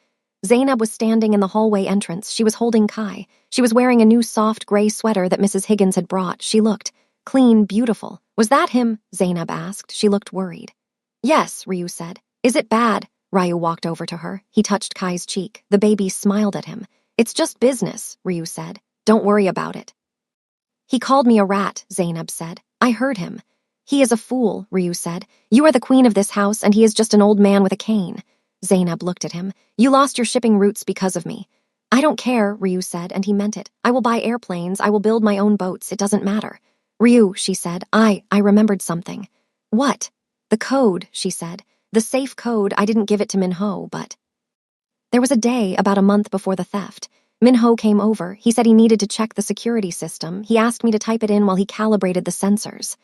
Zainab was standing in the hallway entrance. She was holding Kai. She was wearing a new soft gray sweater that Mrs. Higgins had brought. She looked clean, beautiful. Was that him? Zainab asked. She looked worried. Yes, Ryu said. Is it bad? Ryu walked over to her. He touched Kai's cheek. The baby smiled at him. It's just business, Ryu said. Don't worry about it. He called me a rat, Zainab said. I heard him. He is a fool, Ryu said. You are the queen of this house, and he is just an old man with a cane. Zainab looked at him. You lost your shipping routes because of me. I don't care, Ryu said, and he meant it. I will buy airplanes. I will build my own boats. It doesn't matter. Ryu, she said. I remembered something. What? The code, she said. The safe code. I didn't give it to Minho, but... There was a day, about a month before the theft. Minho came over. He said he needed to check the security system. He asked me to type it in while he calibrated the sensors.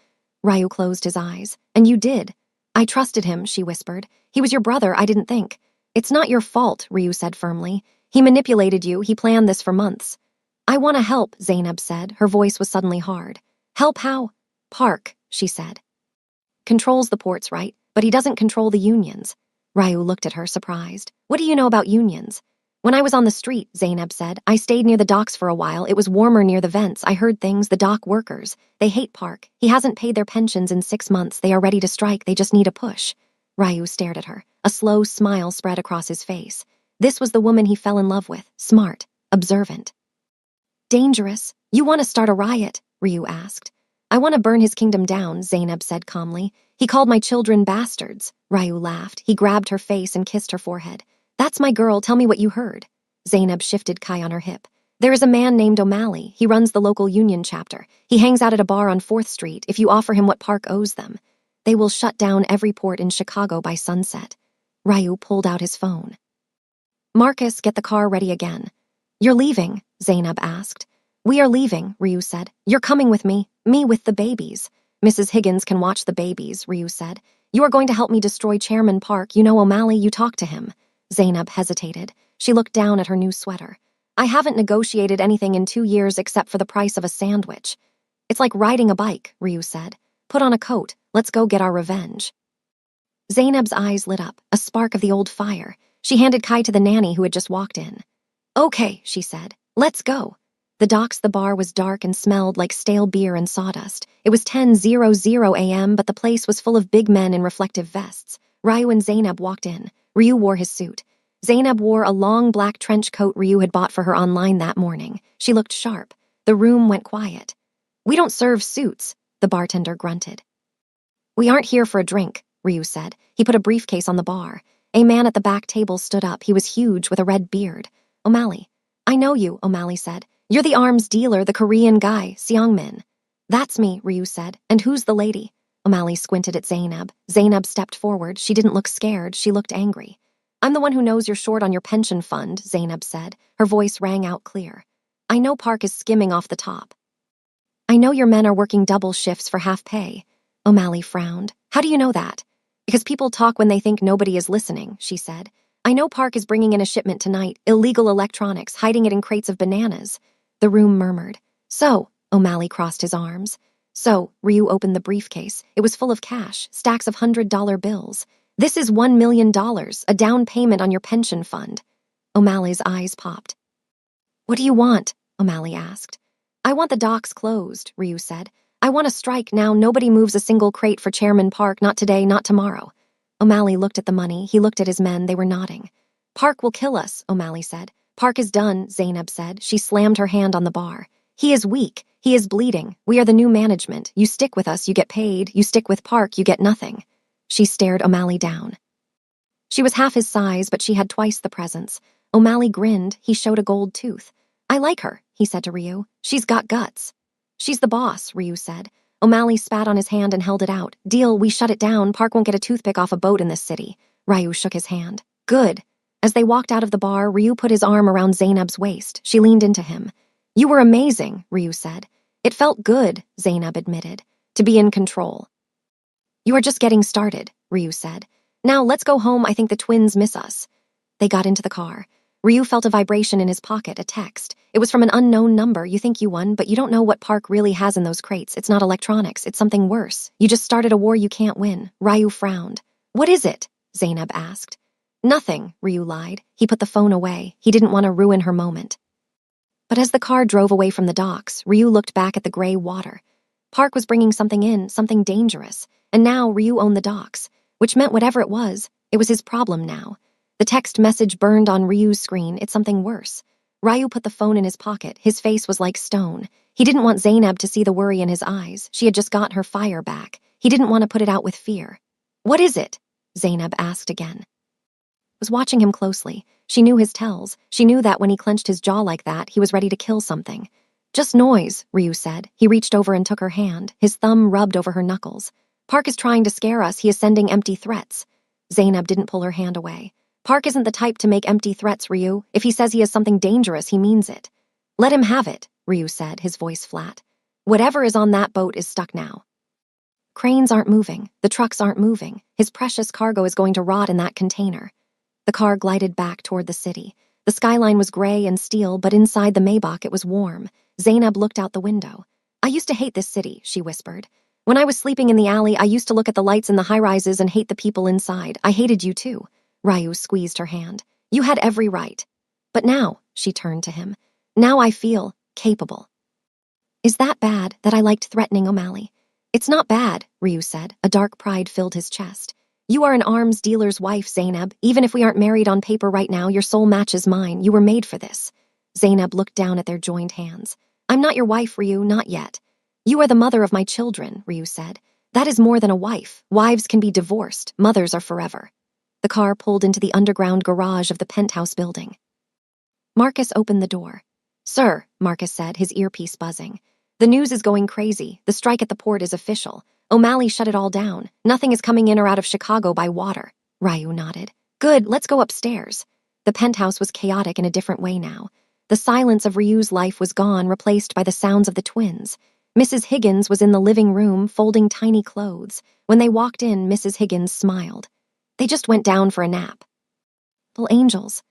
Ryu closed his eyes. And you did. I trusted him, she whispered. He was your brother, I didn't think. It's not your fault, Ryu said firmly. He manipulated you. He planned this for months. I want to help, Zainab said. Her voice was suddenly hard. Help how? Park, she said. Controls the ports, right? But he doesn't control the unions. Ryu looked at her, surprised. What do you know about unions? When I was on the street, Zainab said, I stayed near the docks for a while. It was warmer near the vents. I heard things. The dock workers. They hate Park. He hasn't paid their pensions in 6 months. They are ready to strike. They just need a push. Ryu stared at her. A slow smile spread across his face. This was the woman he fell in love with. Smart. Observant. Dangerous. You want to start a riot? Ryu asked. I want to burn his kingdom down, Zainab said calmly. He called my children bastards. Ryu laughed. He grabbed her face and kissed her forehead. That's my girl. Tell me what you heard. Zainab shifted Kai on her hip. There is a man named O'Malley. He runs the local union chapter. He hangs out at a bar on 4th Street. If you offer him what Park owes them, they will shut down every port in Chicago by sunset. Ryu pulled out his phone. Marcus, get the car ready again. You're leaving? Zainab asked. We are leaving, Ryu said. You're coming with me. Me with the babies. Mrs. Higgins can watch the babies, Ryu said. You are going to help me destroy Chairman Park. You know O'Malley, you talk to him. Zainab hesitated. She looked down at her new sweater. I haven't negotiated anything in 2 years except for the price of a sandwich. It's like riding a bike, Ryu said. Put on a coat. Let's go get our revenge. Zainab's eyes lit up, a spark of the old fire. She handed Kai to the nanny who had just walked in. Okay, she said. Let's go. The docks, the bar was dark and smelled like stale beer and sawdust. It was 10:00 a.m., but the place was full of big men in reflective vests. Ryu and Zainab walked in. Ryu wore his suit. Zainab wore a long black trench coat Ryu had bought for her online that morning. She looked sharp. The room went quiet. We don't serve suits, the bartender grunted. We aren't here for a drink, Ryu said. He put a briefcase on the bar. A man at the back table stood up. He was huge with a red beard. O'Malley. I know you, O'Malley said. You're the arms dealer, the Korean guy, Seongmin. That's me, Ryu said. And who's the lady? O'Malley squinted at Zainab. Zainab stepped forward. She didn't look scared. She looked angry. I'm the one who knows you're short on your pension fund, Zainab said. Her voice rang out clear. I know Park is skimming off the top. I know your men are working double shifts for half pay. O'Malley frowned. How do you know that? Because people talk when they think nobody is listening, she said. I know Park is bringing in a shipment tonight, illegal electronics, hiding it in crates of bananas. The room murmured. So, O'Malley crossed his arms. So, Ryu opened the briefcase. It was full of cash, stacks of $100 bills. This is $1 million, a down payment on your pension fund. O'Malley's eyes popped. What do you want? O'Malley asked. I want the docks closed, Ryu said. I want a strike now. Nobody moves a single crate for Chairman Park, not today, not tomorrow. O'Malley looked at the money. He looked at his men. They were nodding. Park will kill us, O'Malley said. Park is done, Zainab said. She slammed her hand on the bar. He is weak. He is bleeding. We are the new management. You stick with us, you get paid. You stick with Park, you get nothing. She stared O'Malley down. She was half his size, but she had twice the presence. O'Malley grinned. He showed a gold tooth. I like her, he said to Ryu. She's got guts. She's the boss, Ryu said. O'Malley spat on his hand and held it out. Deal, we shut it down. Park won't get a toothpick off a boat in this city. Ryu shook his hand. Good. As they walked out of the bar, Ryu put his arm around Zainab's waist. She leaned into him. You were amazing, Ryu said. It felt good, Zainab admitted, to be in control. You are just getting started, Ryu said. Now let's go home. I think the twins miss us. They got into the car. Ryu felt a vibration in his pocket, a text. It was from an unknown number. You think you won, but you don't know what Park really has in those crates. It's not electronics, it's something worse. You just started a war you can't win. Ryu frowned. What is it? Zainab asked. Nothing, Ryu lied. He put the phone away. He didn't want to ruin her moment. But as the car drove away from the docks, Ryu looked back at the gray water. Park was bringing something in, something dangerous, and now Ryu owned the docks, which meant whatever it was his problem now. The text message burned on Ryu's screen. It's something worse. Ryu put the phone in his pocket. His face was like stone. He didn't want Zainab to see the worry in his eyes. She had just got her fire back. He didn't want to put it out with fear. What is it? Zainab asked again. Was watching him closely. She knew his tells. She knew that when he clenched his jaw like that, he was ready to kill something. Just noise, Ryu said. He reached over and took her hand. His thumb rubbed over her knuckles. Park is trying to scare us. He is sending empty threats. Zainab didn't pull her hand away. Park isn't the type to make empty threats, Ryu. If he says he has something dangerous, he means it. Let him have it, Ryu said, his voice flat. Whatever is on that boat is stuck now. Cranes aren't moving. The trucks aren't moving. His precious cargo is going to rot in that container. The car glided back toward the city. The skyline was gray and steel, but inside the Maybach it was warm. Zainab looked out the window. I used to hate this city, she whispered. When I was sleeping in the alley, I used to look at the lights in the high-rises and hate the people inside. I hated you too. Ryu squeezed her hand. You had every right. But now, she turned to him, now I feel capable. Is that bad, that I liked threatening O'Malley? It's not bad, Ryu said. A dark pride filled his chest. You are an arms dealer's wife, Zainab. Even if we aren't married on paper right now, your soul matches mine. You were made for this. Zainab looked down at their joined hands. I'm not your wife, Ryu, not yet. You are the mother of my children, Ryu said. That is more than a wife. Wives can be divorced. Mothers are forever. The car pulled into the underground garage of the penthouse building. Marcus opened the door. Sir, Marcus said, his earpiece buzzing. The news is going crazy. The strike at the port is official. O'Malley shut it all down. Nothing is coming in or out of Chicago by water. Ryu nodded. Good, let's go upstairs. The penthouse was chaotic in a different way now. The silence of Ryu's life was gone, replaced by the sounds of the twins. Mrs. Higgins was in the living room, folding tiny clothes. When they walked in, Mrs. Higgins smiled. They just went down for a nap. Little angels.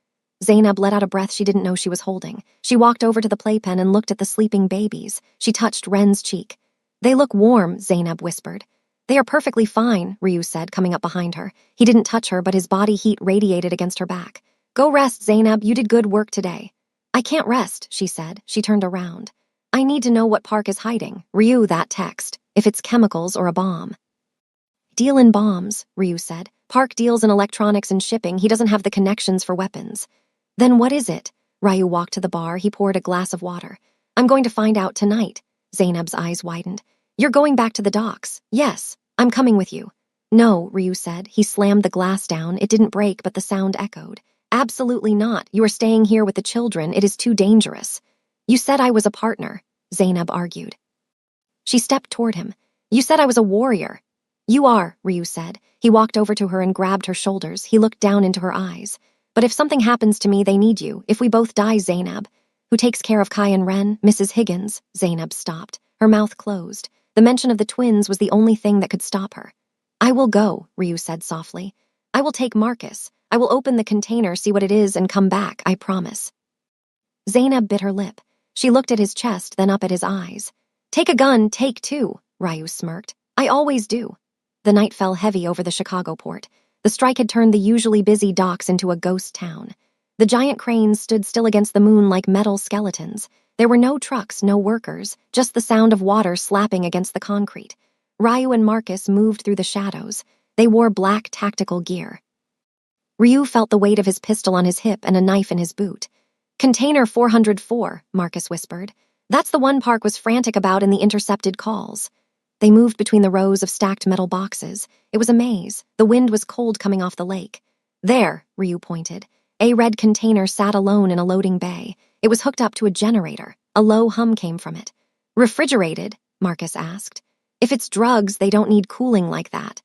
Zainab let out a breath she didn't know she was holding. She walked over to the playpen and looked at the sleeping babies. She touched Ren's cheek. They look warm, Zainab whispered. They are perfectly fine, Ryu said, coming up behind her. He didn't touch her, but his body heat radiated against her back. Go rest, Zainab. You did good work today. I can't rest, she said. She turned around. I need to know what Park is hiding. Ryu, that text. If it's chemicals or a bomb. Deal in bombs, Ryu said. Park deals in electronics and shipping. He doesn't have the connections for weapons. Then what is it? Ryu walked to the bar. He poured a glass of water. I'm going to find out tonight. Zainab's eyes widened. You're going back to the docks. Yes, I'm coming with you. No, Ryu said. He slammed the glass down. It didn't break, but the sound echoed. Absolutely not. You are staying here with the children. It is too dangerous. You said I was a partner, Zainab argued. She stepped toward him. You said I was a warrior. You are, Ryu said. He walked over to her and grabbed her shoulders. He looked down into her eyes. But if something happens to me, they need you. If we both die, Zainab. Who takes care of Kai and Ren? Mrs. Higgins. Zainab stopped. Her mouth closed. The mention of the twins was the only thing that could stop her. I will go, Ryu said softly. I will take Marcus. I will open the container, see what it is, and come back, I promise. Zainab bit her lip. She looked at his chest, then up at his eyes. Take a gun, take two, Ryu smirked. I always do. The night fell heavy over the Chicago port. The strike had turned the usually busy docks into a ghost town. The giant cranes stood still against the moon like metal skeletons. There were no trucks, no workers, just the sound of water slapping against the concrete. Ryu and Marcus moved through the shadows. They wore black tactical gear. Ryu felt the weight of his pistol on his hip and a knife in his boot. Container 404, Marcus whispered. That's the one Park was frantic about in the intercepted calls. They moved between the rows of stacked metal boxes. It was a maze. The wind was cold coming off the lake. There, Ryu pointed. A red container sat alone in a loading bay. It was hooked up to a generator. A low hum came from it. Refrigerated? Marcus asked. If it's drugs, they don't need cooling like that.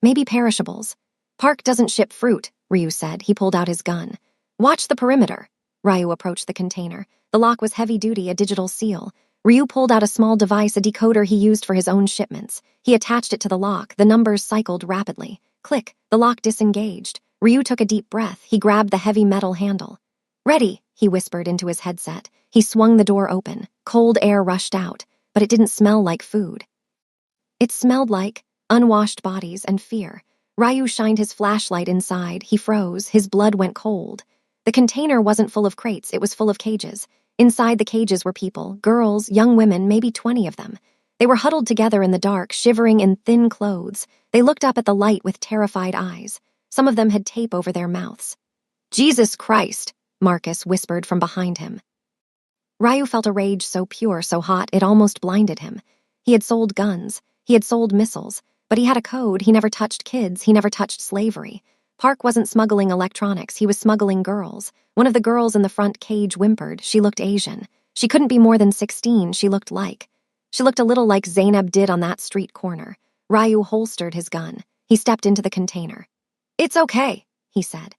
Maybe perishables. Park doesn't ship fruit, Ryu said. He pulled out his gun. Watch the perimeter. Ryu approached the container. The lock was heavy-duty, a digital seal. Ryu pulled out a small device, a decoder he used for his own shipments. He attached it to the lock. The numbers cycled rapidly. Click, the lock disengaged. Ryu took a deep breath. He grabbed the heavy metal handle. "Ready," he whispered into his headset. He swung the door open. Cold air rushed out, but it didn't smell like food. It smelled like unwashed bodies and fear. Ryu shined his flashlight inside. He froze. His blood went cold. The container wasn't full of crates. It was full of cages. Inside the cages were people, girls, young women, maybe 20 of them. They were huddled together in the dark, shivering in thin clothes. They looked up at the light with terrified eyes. Some of them had tape over their mouths. "Jesus Christ," Marcus whispered from behind him. Ryu felt a rage so pure, so hot, it almost blinded him. He had sold guns. He had sold missiles. But he had a code. He never touched kids. He never touched slavery. Park wasn't smuggling electronics. He was smuggling girls. One of the girls in the front cage whimpered. She looked Asian. She couldn't be more than 16. She looked a little like Zainab did on that street corner. Ryu holstered his gun. He stepped into the container. "It's okay," he said.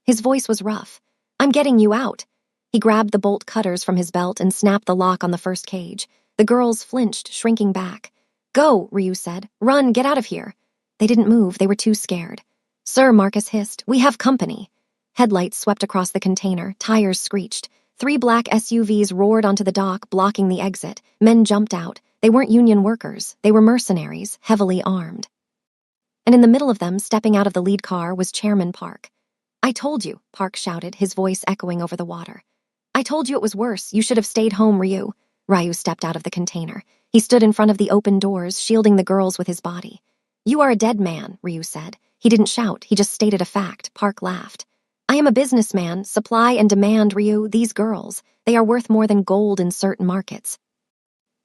His voice was rough. "I'm getting you out." He grabbed the bolt cutters from his belt and snapped the lock on the first cage. The girls flinched, shrinking back. "Go," Ryu said. "Run, get out of here." They didn't move. They were too scared. "Sir," Marcus hissed, "we have company." Headlights swept across the container. Tires screeched. 3 black SUVs roared onto the dock, blocking the exit. Men jumped out. They weren't union workers. They were mercenaries, heavily armed. And in the middle of them, stepping out of the lead car, was Chairman Park. "I told you," Park shouted, his voice echoing over the water. "I told you it was worse. You should have stayed home, Ryu." Ryu stepped out of the container. He stood in front of the open doors, shielding the girls with his body. "You are a dead man," Ryu said. He didn't shout. He just stated a fact. Park laughed. "I am a businessman. Supply and demand, Ryu. These girls, they are worth more than gold in certain markets.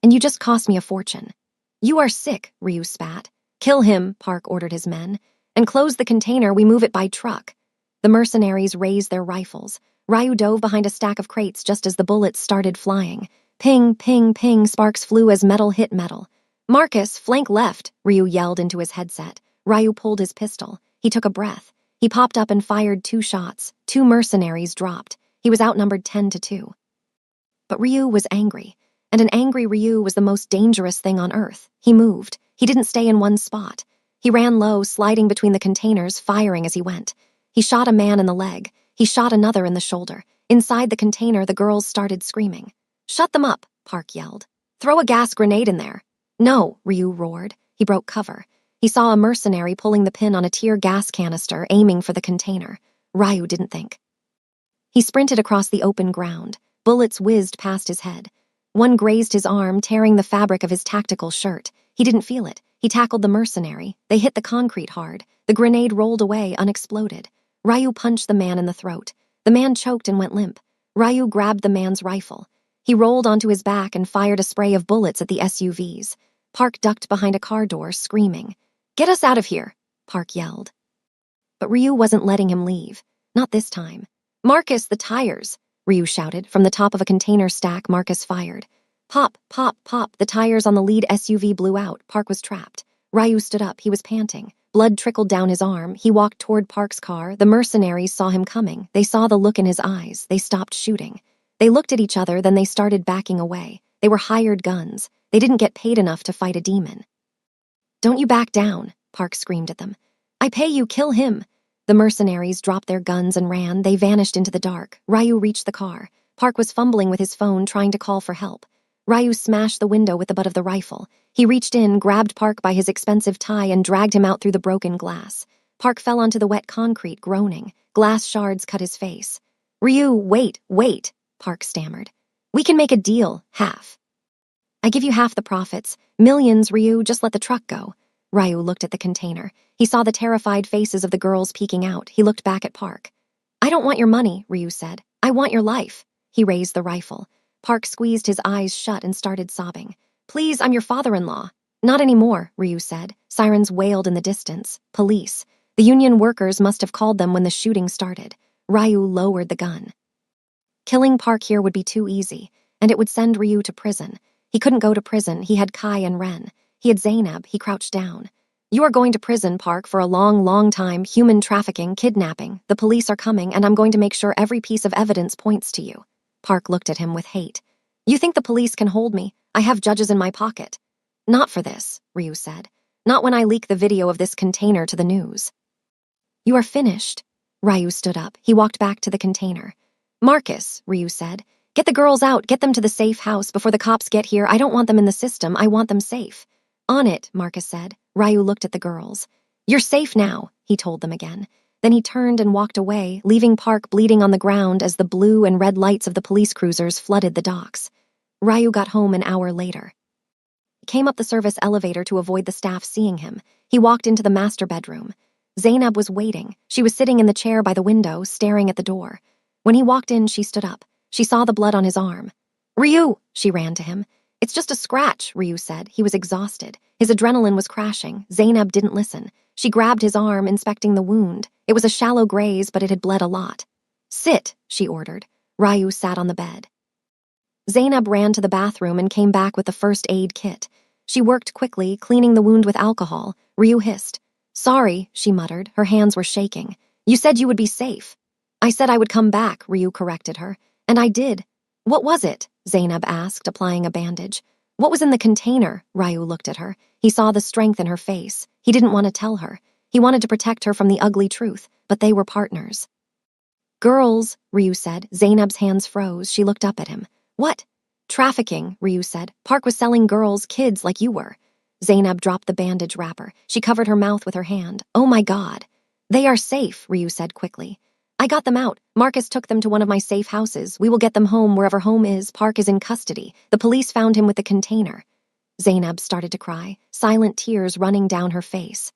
And you just cost me a fortune." "You are sick," Ryu spat. "Kill him," Park ordered his men. "And close the container. We move it by truck." The mercenaries raised their rifles. Ryu dove behind a stack of crates just as the bullets started flying. Ping, ping, ping, sparks flew as metal hit metal. "Marcus, flank left," Ryu yelled into his headset. Ryu pulled his pistol. He took a breath. He popped up and fired 2 shots. 2 mercenaries dropped. He was outnumbered 10-2. But Ryu was angry. And an angry Ryu was the most dangerous thing on Earth. He moved. He didn't stay in one spot. He ran low, sliding between the containers, firing as he went. He shot a man in the leg. He shot another in the shoulder. Inside the container, the girls started screaming. "Shut them up," Park yelled. "Throw a gas grenade in there." "No," Ryu roared. He broke cover. He saw a mercenary pulling the pin on a tear gas canister, aiming for the container. Ryu didn't think. He sprinted across the open ground. Bullets whizzed past his head. One grazed his arm, tearing the fabric of his tactical shirt. He didn't feel it. He tackled the mercenary. They hit the concrete hard. The grenade rolled away, unexploded. Ryu punched the man in the throat. The man choked and went limp. Ryu grabbed the man's rifle. He rolled onto his back and fired a spray of bullets at the SUVs. Park ducked behind a car door, screaming. "Get us out of here," Park yelled. But Ryu wasn't letting him leave. Not this time. "Marcus, the tires," Ryu shouted. From the top of a container stack, Marcus fired. Pop, pop, pop. The tires on the lead SUV blew out. Park was trapped. Ryu stood up. He was panting. Blood trickled down his arm. He walked toward Park's car. The mercenaries saw him coming. They saw the look in his eyes. They stopped shooting. They looked at each other, then they started backing away. They were hired guns. They didn't get paid enough to fight a demon. "Don't you back down," Park screamed at them. "I pay you, kill him." The mercenaries dropped their guns and ran. They vanished into the dark. Ryu reached the car. Park was fumbling with his phone, trying to call for help. Ryu smashed the window with the butt of the rifle. He reached in, grabbed Park by his expensive tie, and dragged him out through the broken glass. Park fell onto the wet concrete, groaning. Glass shards cut his face. "Ryu, wait, wait," Park stammered. "We can make a deal, half. I give you half the profits. Millions, Ryu, just let the truck go." Ryu looked at the container. He saw the terrified faces of the girls peeking out. He looked back at Park. "I don't want your money," Ryu said. "I want your life." He raised the rifle. Park squeezed his eyes shut and started sobbing. "Please, I'm your father-in-law." "Not anymore," Ryu said. Sirens wailed in the distance. Police. The union workers must have called them when the shooting started. Ryu lowered the gun. Killing Park here would be too easy, and it would send Ryu to prison. He couldn't go to prison. He had Kai and Ren. He had Zainab. He crouched down. "You are going to prison, Park, for a long, long time. Human trafficking, kidnapping. The police are coming, and I'm going to make sure every piece of evidence points to you." Park looked at him with hate. "You think the police can hold me? I have judges in my pocket." "Not for this," Ryu said. "Not when I leak the video of this container to the news." You are finished. Ryu stood up. He walked back to the container. Marcus, Ryu said, get the girls out, get them to the safe house before the cops get here. I don't want them in the system, I want them safe. On it, Marcus said. Ryu looked at the girls. You're safe now, he told them again. Then he turned and walked away, leaving Park bleeding on the ground as the blue and red lights of the police cruisers flooded the docks. Ryu got home an hour later. He came up the service elevator to avoid the staff seeing him. He walked into the master bedroom. Zainab was waiting. She was sitting in the chair by the window, staring at the door. When he walked in, she stood up. She saw the blood on his arm. Ryu, she ran to him. It's just a scratch, Ryu said. He was exhausted. His adrenaline was crashing. Zainab didn't listen. She grabbed his arm, inspecting the wound. It was a shallow graze, but it had bled a lot. Sit, she ordered. Ryu sat on the bed. Zainab ran to the bathroom and came back with the first aid kit. She worked quickly, cleaning the wound with alcohol. Ryu hissed. Sorry, she muttered. Her hands were shaking. You said you would be safe. I said I would come back, Ryu corrected her. And I did. What was it? Zainab asked, applying a bandage. What was in the container? Ryu looked at her. He saw the strength in her face. He didn't want to tell her. He wanted to protect her from the ugly truth, but they were partners. Girls, Ryu said. Zainab's hands froze. She looked up at him. What? Trafficking, Ryu said. Park was selling girls, kids like you were. Zainab dropped the bandage wrapper. She covered her mouth with her hand. Oh my God. They are safe, Ryu said quickly. I got them out. Marcus took them to one of my safe houses. We will get them home wherever home is. Park is in custody. The police found him with the container. Zainab started to cry, silent tears running down her face.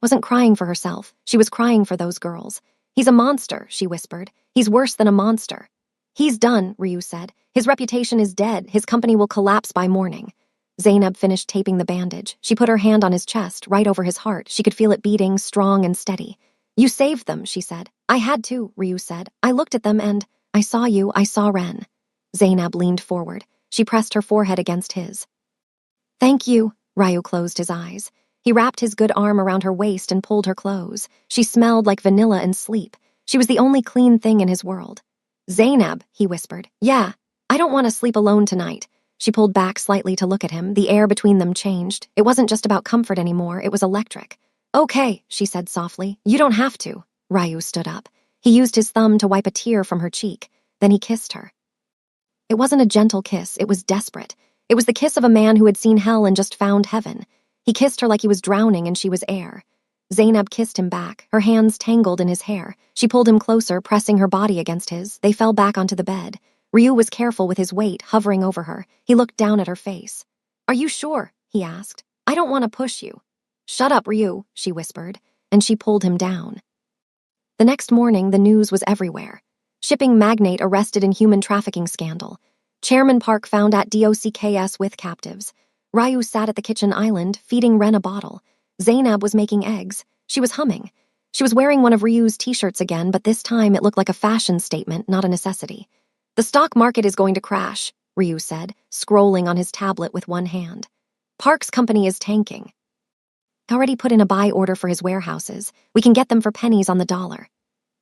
Wasn't crying for herself. She was crying for those girls. He's a monster, she whispered. He's worse than a monster. He's done, Ryu said. His reputation is dead. His company will collapse by morning. Zainab finished taping the bandage. She put her hand on his chest, right over his heart. She could feel it beating, strong and steady. You saved them, she said. I had to, Ryu said. I looked at them and I saw you, I saw Ren. Zainab leaned forward. She pressed her forehead against his. Thank you, Ryu closed his eyes. He wrapped his good arm around her waist and pulled her close. She smelled like vanilla and sleep. She was the only clean thing in his world. Zainab, he whispered. Yeah, I don't want to sleep alone tonight. She pulled back slightly to look at him. The air between them changed. It wasn't just about comfort anymore, it was electric. Okay, she said softly. You don't have to. Ryu stood up. He used his thumb to wipe a tear from her cheek. Then he kissed her. It wasn't a gentle kiss, it was desperate. It was the kiss of a man who had seen hell and just found heaven. He kissed her like he was drowning and she was air. Zainab kissed him back, her hands tangled in his hair. She pulled him closer, pressing her body against his. They fell back onto the bed. Ryu was careful with his weight, hovering over her. He looked down at her face. Are you sure? He asked. I don't want to push you. Shut up, Ryu, she whispered, and she pulled him down. The next morning, the news was everywhere. Shipping magnate arrested in human trafficking scandal. Chairman Park found at DOCKS with captives. Ryu sat at the kitchen island, feeding Ren a bottle. Zainab was making eggs. She was humming. She was wearing one of Ryu's t-shirts again, but this time it looked like a fashion statement, not a necessity. The stock market is going to crash, Ryu said, scrolling on his tablet with one hand. Park's company is tanking. Already put in a buy order for his warehouses. We can get them for pennies on the dollar.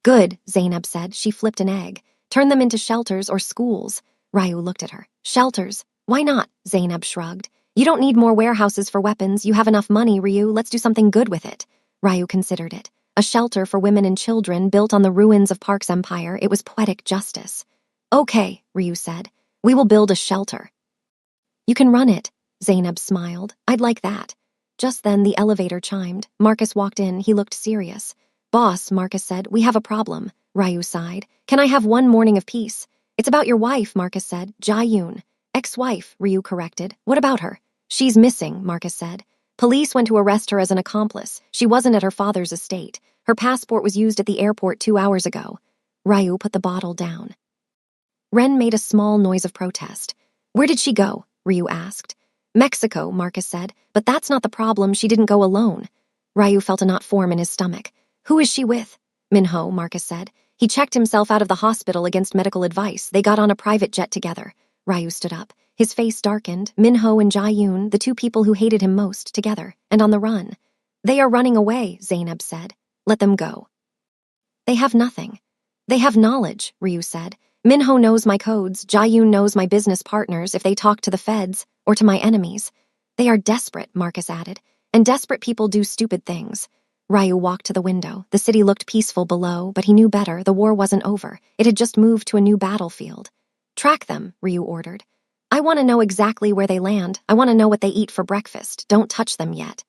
Good, Zainab said. She flipped an egg. Turn them into shelters or schools. Ryu looked at her. Shelters? Why not? Zainab shrugged. You don't need more warehouses for weapons. You have enough money, Ryu. Let's do something good with it. Ryu considered it. A shelter for women and children built on the ruins of Park's empire. It was poetic justice. Okay, Ryu said. We will build a shelter. You can run it. Zainab smiled. I'd like that. Just then, the elevator chimed. Marcus walked in. He looked serious. Boss, Marcus said, we have a problem. Ryu sighed. Can I have one morning of peace? It's about your wife, Marcus said. Jae-yoon. Ex-wife, Ryu corrected. What about her? She's missing, Marcus said. Police went to arrest her as an accomplice. She wasn't at her father's estate. Her passport was used at the airport 2 hours ago. Ryu put the bottle down. Ren made a small noise of protest. Where did she go? Ryu asked. Mexico, Marcus said. But that's not the problem. She didn't go alone. Ryu felt a knot form in his stomach. Who is she with? Minho, Marcus said. He checked himself out of the hospital against medical advice. They got on a private jet together. Ryu stood up. His face darkened. Minho and Jae-yoon, the two people who hated him most, together, and on the run. They are running away, Zainab said. Let them go. They have nothing. They have knowledge, Ryu said. Minho knows my codes. Jae-yoon knows my business partners if they talk to the feds or to my enemies. They are desperate, Marcus added, and desperate people do stupid things. Ryu walked to the window. The city looked peaceful below, but he knew better. The war wasn't over. It had just moved to a new battlefield. Track them, Ryu ordered. I want to know exactly where they land. I want to know what they eat for breakfast. Don't touch them yet.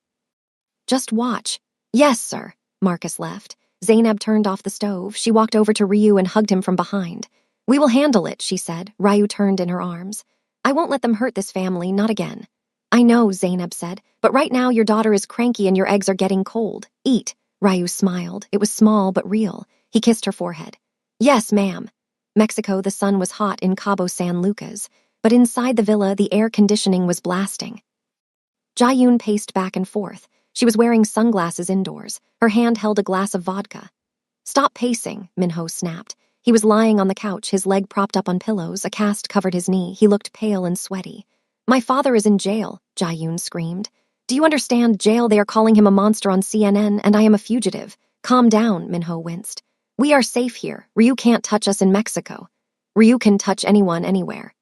Just watch. Yes, sir. Marcus left. Zainab turned off the stove. She walked over to Ryu and hugged him from behind. We will handle it, she said. Ryu turned in her arms. I won't let them hurt this family, not again. I know, Zainab said, but right now your daughter is cranky and your eggs are getting cold. Eat. Ryu smiled. It was small but real. He kissed her forehead. Yes, ma'am. Mexico, the sun was hot in Cabo San Lucas, but inside the villa, the air conditioning was blasting. Jayun paced back and forth. She was wearing sunglasses indoors. Her hand held a glass of vodka. Stop pacing, Minho snapped. He was lying on the couch, his leg propped up on pillows. A cast covered his knee. He looked pale and sweaty. My father is in jail, Jayun screamed. Do you understand? Jail, they are calling him a monster on CNN, and I am a fugitive. Calm down, Minho winced. We are safe here. Ryu can't touch us in Mexico. Ryu can touch anyone, anywhere.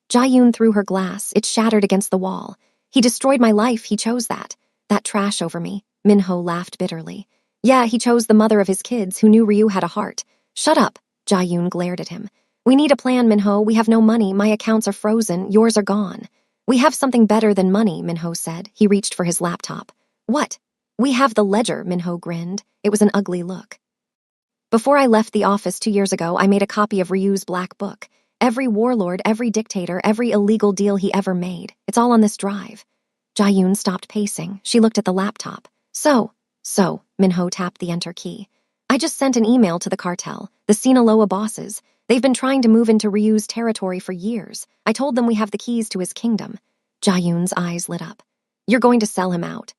Jayun threw her glass. It shattered against the wall. He destroyed my life. He chose that. That trash over me. Minho laughed bitterly. Yeah, he chose the mother of his kids who knew Ryu had a heart. Shut up, Jayun glared at him. We need a plan, Minho. We have no money. My accounts are frozen. Yours are gone. We have something better than money, Minho said. He reached for his laptop. What? We have the ledger, Minho grinned. It was an ugly look. Before I left the office 2 years ago, I made a copy of Ryu's black book. Every warlord, every dictator, every illegal deal he ever made. It's all on this drive. Jayun stopped pacing. She looked at the laptop. So, Minho tapped the enter key. I just sent an email to the cartel, the Sinaloa bosses. They've been trying to move into Ryu's territory for years. I told them we have the keys to his kingdom. Jayun's eyes lit up. You're going to sell him out.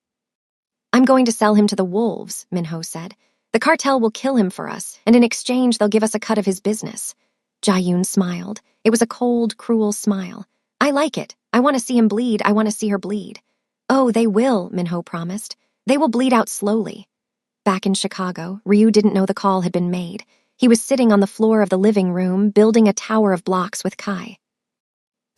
I'm going to sell him to the wolves, Minho said. The cartel will kill him for us, and in exchange they'll give us a cut of his business. Jayun smiled. It was a cold, cruel smile. I like it. I want to see him bleed. I want to see her bleed. Oh, they will, Minho promised. They will bleed out slowly. Back in Chicago, Ryu didn't know the call had been made. He was sitting on the floor of the living room, building a tower of blocks with Kai.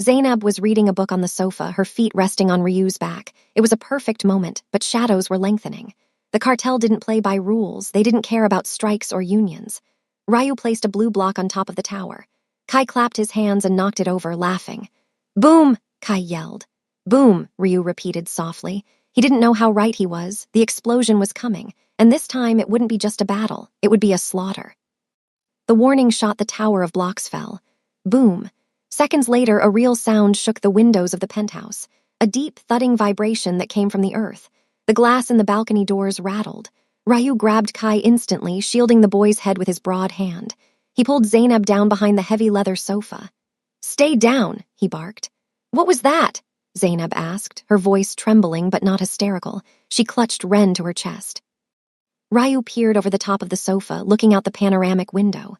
Zainab was reading a book on the sofa, her feet resting on Ryu's back. It was a perfect moment, but shadows were lengthening. The cartel didn't play by rules. They didn't care about strikes or unions. Ryu placed a blue block on top of the tower. Kai clapped his hands and knocked it over, laughing. Boom! Kai yelled. Boom, Ryu repeated softly. He didn't know how right he was. The explosion was coming, and this time it wouldn't be just a battle. It would be a slaughter. The warning shot, the tower of blocks fell. Boom. Seconds later, a real sound shook the windows of the penthouse, a deep, thudding vibration that came from the earth. The glass in the balcony doors rattled. Ryu grabbed Kai instantly, shielding the boy's head with his broad hand. He pulled Zainab down behind the heavy leather sofa. Stay down, he barked. What was that? Zainab asked, her voice trembling but not hysterical. She clutched Ren to her chest. Ryu peered over the top of the sofa, looking out the panoramic window.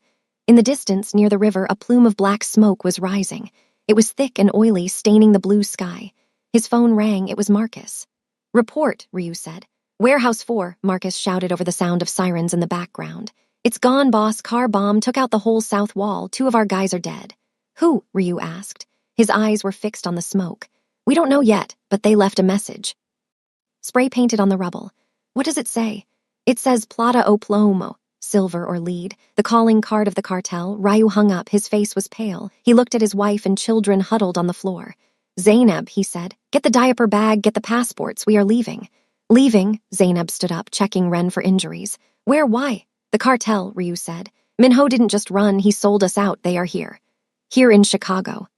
In the distance, near the river, a plume of black smoke was rising. It was thick and oily, staining the blue sky. His phone rang. It was Marcus. Report, Ryu said. Warehouse 4, Marcus shouted over the sound of sirens in the background. It's gone, boss. Car bomb took out the whole south wall. 2 of our guys are dead. Who? Ryu asked. His eyes were fixed on the smoke. We don't know yet, but they left a message. Spray painted on the rubble. What does it say? It says Plata o Plomo, silver or lead, the calling card of the cartel. Ryu hung up. His face was pale. He looked at his wife and children huddled on the floor. Zainab, he said, get the diaper bag, get the passports. We are leaving. Leaving? Zainab stood up, checking Ren for injuries. Where? Why? The cartel, Ryu said. Minho didn't just run. He sold us out. They are here. Here in Chicago.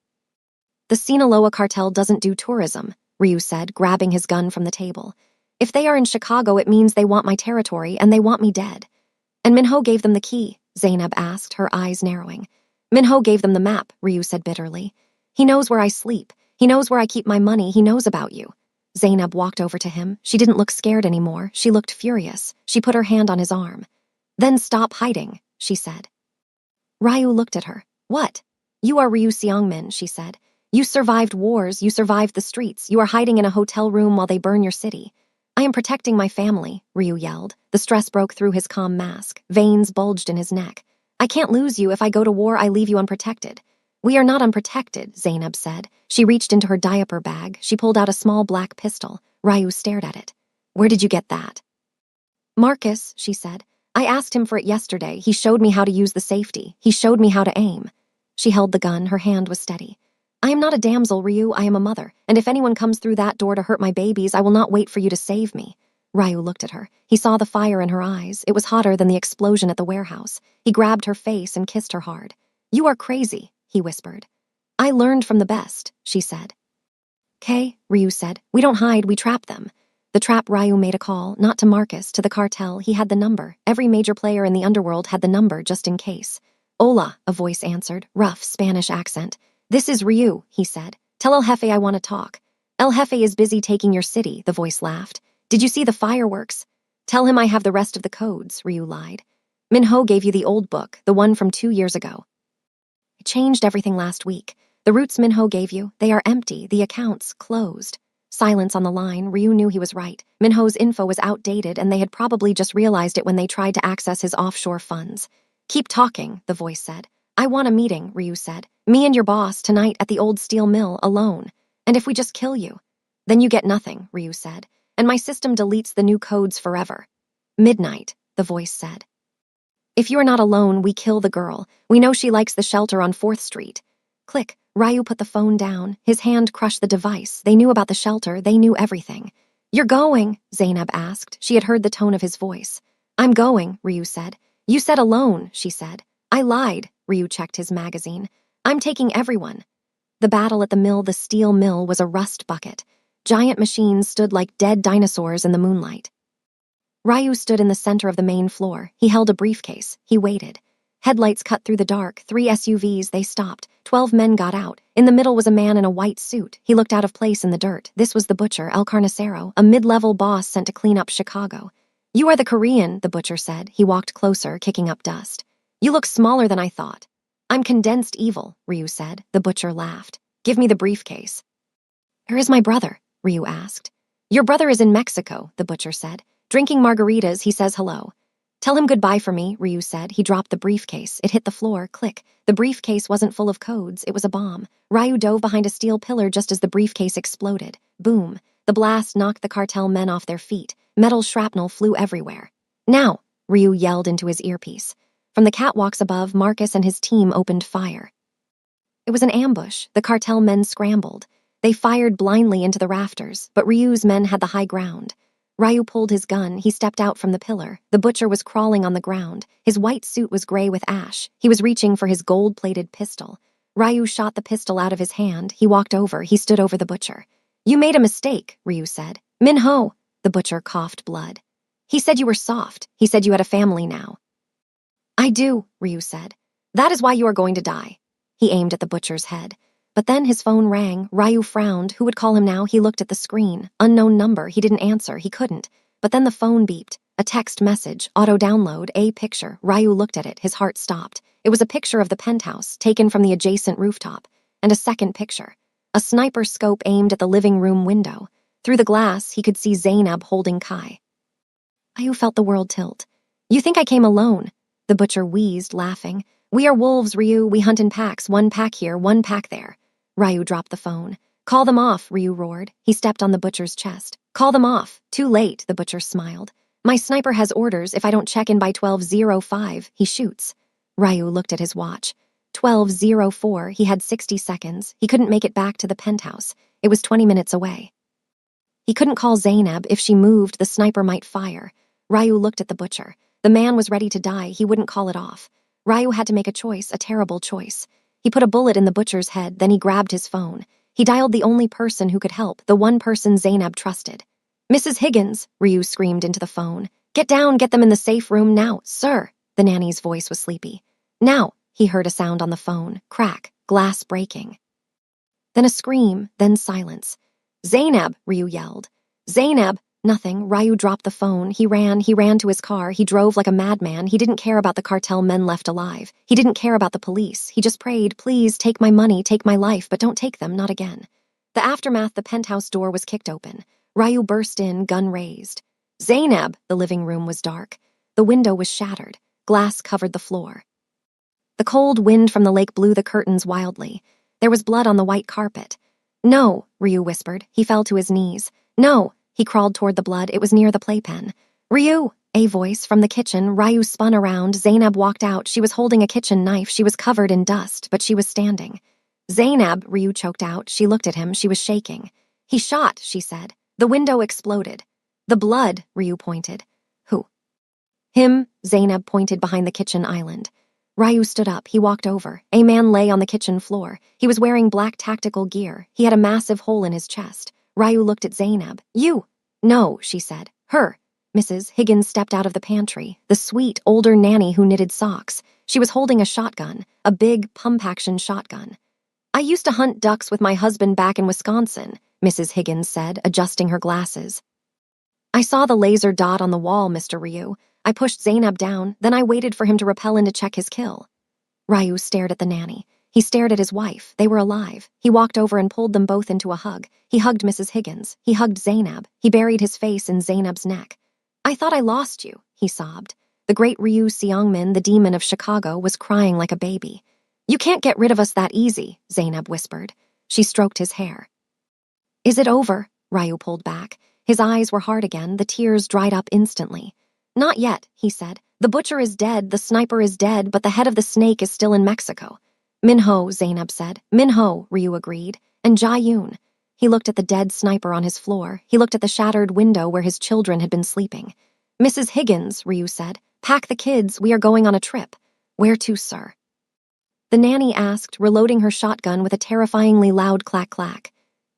The Sinaloa cartel doesn't do tourism, Ryu said, grabbing his gun from the table. If they are in Chicago, it means they want my territory, and they want me dead. And Minho gave them the key, Zainab asked, her eyes narrowing. Minho gave them the map, Ryu said bitterly. He knows where I sleep. He knows where I keep my money. He knows about you. Zainab walked over to him. She didn't look scared anymore. She looked furious. She put her hand on his arm. Then stop hiding, she said. Ryu looked at her. What? You are Ryu Seongmin, she said. You survived wars. You survived the streets. You are hiding in a hotel room while they burn your city. I am protecting my family, Ryu yelled. The stress broke through his calm mask. Veins bulged in his neck. I can't lose you. If I go to war, I leave you unprotected. We are not unprotected, Zainab said. She reached into her diaper bag. She pulled out a small black pistol. Ryu stared at it. Where did you get that? Marcus, she said. I asked him for it yesterday. He showed me how to use the safety. He showed me how to aim. She held the gun. Her hand was steady. I am not a damsel, Ryu. I am a mother. And if anyone comes through that door to hurt my babies, I will not wait for you to save me. Ryu looked at her. He saw the fire in her eyes. It was hotter than the explosion at the warehouse. He grabbed her face and kissed her hard. You are crazy, he whispered. I learned from the best, she said. "'Kay," Ryu said. "We don't hide, we trap them." The trap Ryu made a call, not to Marcus, to the cartel. He had the number. Every major player in the underworld had the number, just in case. "Hola," a voice answered, rough Spanish accent. "This is Ryu," he said. "Tell El Jefe I want to talk." "El Jefe is busy taking your city," the voice laughed. "Did you see the fireworks?" "Tell him I have the rest of the codes," Ryu lied. "Minho gave you the old book, the one from 2 years ago. It changed everything last week. The routes Minho gave you, they are empty, the accounts closed." Silence on the line. Ryu knew he was right. Minho's info was outdated, and they had probably just realized it when they tried to access his offshore funds. "Keep talking," the voice said. "I want a meeting," Ryu said. "Me and your boss, tonight at the old steel mill, alone. And if we just kill you?" "Then you get nothing," Ryu said. "And my system deletes the new codes forever." "Midnight," the voice said. "If you are not alone, we kill the girl. We know she likes the shelter on 4th Street. Click. Ryu put the phone down. His hand crushed the device. They knew about the shelter. They knew everything. "You're going?" Zainab asked. She had heard the tone of his voice. "I'm going," Ryu said. "You said alone," she said. "I lied." Ryu checked his magazine. "I'm taking everyone." The battle at the mill, the steel mill, was a rust bucket. Giant machines stood like dead dinosaurs in the moonlight. Ryu stood in the center of the main floor. He held a briefcase. He waited. Headlights cut through the dark. 3 SUVs, they stopped. 12 men got out. In the middle was a man in a white suit. He looked out of place in the dirt. This was the butcher, El Carnicero, a mid-level boss sent to clean up Chicago. "You are the Korean," the butcher said. He walked closer, kicking up dust. "You look smaller than I thought." "I'm condensed evil," Ryu said. The butcher laughed. "Give me the briefcase." "Where is my brother?" Ryu asked. "Your brother is in Mexico," the butcher said. "Drinking margaritas, he says hello." "Tell him goodbye for me," Ryu said. He dropped the briefcase. It hit the floor. Click. The briefcase wasn't full of codes. It was a bomb. Ryu dove behind a steel pillar just as the briefcase exploded. Boom. The blast knocked the cartel men off their feet. Metal shrapnel flew everywhere. "Now!" Ryu yelled into his earpiece. From the catwalks above, Marcus and his team opened fire. It was an ambush. The cartel men scrambled. They fired blindly into the rafters, but Ryu's men had the high ground. Ryu pulled his gun. He stepped out from the pillar. The butcher was crawling on the ground. His white suit was gray with ash. He was reaching for his gold-plated pistol. Ryu shot the pistol out of his hand. He walked over. He stood over the butcher. "You made a mistake," Ryu said. "Minho." The butcher coughed blood. "He said you were soft. He said you had a family now." "I do," Ryu said. "That is why you are going to die." He aimed at the butcher's head. But then his phone rang. Ryu frowned. Who would call him now? He looked at the screen. Unknown number. He didn't answer. He couldn't. But then the phone beeped. A text message. Auto-download. A picture. Ryu looked at it. His heart stopped. It was a picture of the penthouse, taken from the adjacent rooftop. And a second picture. A sniper scope aimed at the living room window. Through the glass, he could see Zainab holding Kai. Ryu felt the world tilt. "You think I came alone?" The butcher wheezed, laughing. "We are wolves, Ryu. We hunt in packs. 1 pack here, 1 pack there." Ryu dropped the phone. "Call them off," Ryu roared. He stepped on the butcher's chest. "Call them off." "Too late," the butcher smiled. "My sniper has orders. If I don't check in by 12:05, he shoots." Ryu looked at his watch. 12:04, he had 60 seconds. He couldn't make it back to the penthouse. It was 20 minutes away. He couldn't call Zainab. If she moved, the sniper might fire. Ryu looked at the butcher. The man was ready to die. He wouldn't call it off. Ryu had to make a choice, a terrible choice. He put a bullet in the butcher's head, then he grabbed his phone. He dialed the only person who could help, the one person Zainab trusted. "Mrs. Higgins," Ryu screamed into the phone. "Get down, get them in the safe room now." "Sir." The nanny's voice was sleepy. "Now," he heard a sound on the phone. Crack, glass breaking. Then a scream, then silence. "Zainab," Ryu yelled. "Zainab." Nothing. Ryu dropped the phone. He ran to his car. He drove like a madman. He didn't care about the cartel men left alive. He didn't care about the police. He just prayed, "Please, take my money, take my life, but don't take them, not again." The aftermath, the penthouse door was kicked open. Ryu burst in, gun raised. "Zainab!" The living room was dark. The window was shattered. Glass covered the floor. The cold wind from the lake blew the curtains wildly. There was blood on the white carpet. "No," Ryu whispered. He fell to his knees. "No." He crawled toward the blood. It was near the playpen. "Ryu!" A voice from the kitchen. Ryu spun around. Zainab walked out. She was holding a kitchen knife. She was covered in dust, but she was standing. Zainab, Ryu choked out. She looked at him. She was shaking. He shot, she said. The window exploded. The blood, Ryu pointed. Who? Him, Zainab pointed behind the kitchen island. Ryu stood up. He walked over. A man lay on the kitchen floor. He was wearing black tactical gear. He had a massive hole in his chest. Ryu looked at Zainab. You? No, she said. Her. Mrs. Higgins stepped out of the pantry, the sweet, older nanny who knitted socks. She was holding a shotgun, a big pump-action shotgun. I used to hunt ducks with my husband back in Wisconsin, Mrs. Higgins said, adjusting her glasses. I saw the laser dot on the wall, Mr. Ryu. I pushed Zainab down, then I waited for him to repel in to check his kill. Ryu stared at the nanny. He stared at his wife. They were alive. He walked over and pulled them both into a hug. He hugged Mrs. Higgins. He hugged Zainab. He buried his face in Zainab's neck. I thought I lost you, he sobbed. The great Ryu Seongmin, the demon of Chicago, was crying like a baby. You can't get rid of us that easy, Zainab whispered. She stroked his hair. Is it over? Ryu pulled back. His eyes were hard again. The tears dried up instantly. Not yet, he said. The butcher is dead, the sniper is dead, but the head of the snake is still in Mexico. Minho, Zainab said. Minho, Ryu agreed. And Jae-yoon. He looked at the dead sniper on his floor. He looked at the shattered window where his children had been sleeping. Mrs. Higgins, Ryu said. Pack the kids, we are going on a trip. Where to, sir? The nanny asked, reloading her shotgun with a terrifyingly loud clack-clack.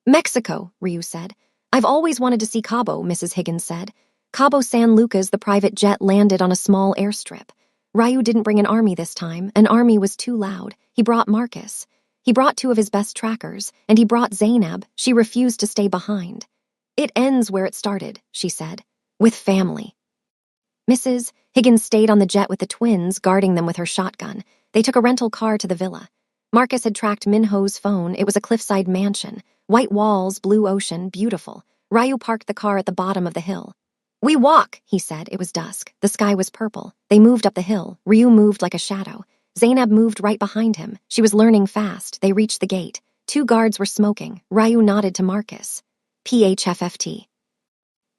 Mexico, Ryu said. I've always wanted to see Cabo, Mrs. Higgins said. Cabo San Lucas, the private jet landed on a small airstrip. Ryu didn't bring an army this time. An army was too loud. He brought Marcus. He brought two of his best trackers, and he brought Zainab. She refused to stay behind. It ends where it started, she said. With family. Mrs. Higgins stayed on the jet with the twins, guarding them with her shotgun. They took a rental car to the villa. Marcus had tracked Minho's phone. It was a cliffside mansion. White walls, blue ocean, beautiful. Ryu parked the car at the bottom of the hill. We walk, he said. It was dusk. The sky was purple. They moved up the hill. Ryu moved like a shadow. Zainab moved right behind him. She was learning fast. They reached the gate. Two guards were smoking. Ryu nodded to Marcus. PHFFT.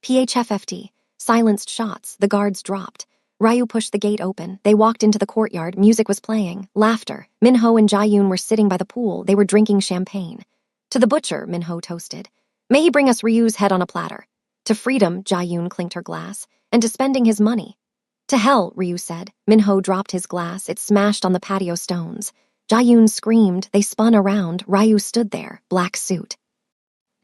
PHFFT. Silenced shots. The guards dropped. Ryu pushed the gate open. They walked into the courtyard. Music was playing. Laughter. Minho and Jae-yoon were sitting by the pool. They were drinking champagne. To the butcher, Minho toasted. May he bring us Ryu's head on a platter. To freedom, Jae-yoon clinked her glass. And to spending his money. To hell, Ryu said. Minho dropped his glass. It smashed on the patio stones. Jae-yoon screamed. They spun around. Ryu stood there, black suit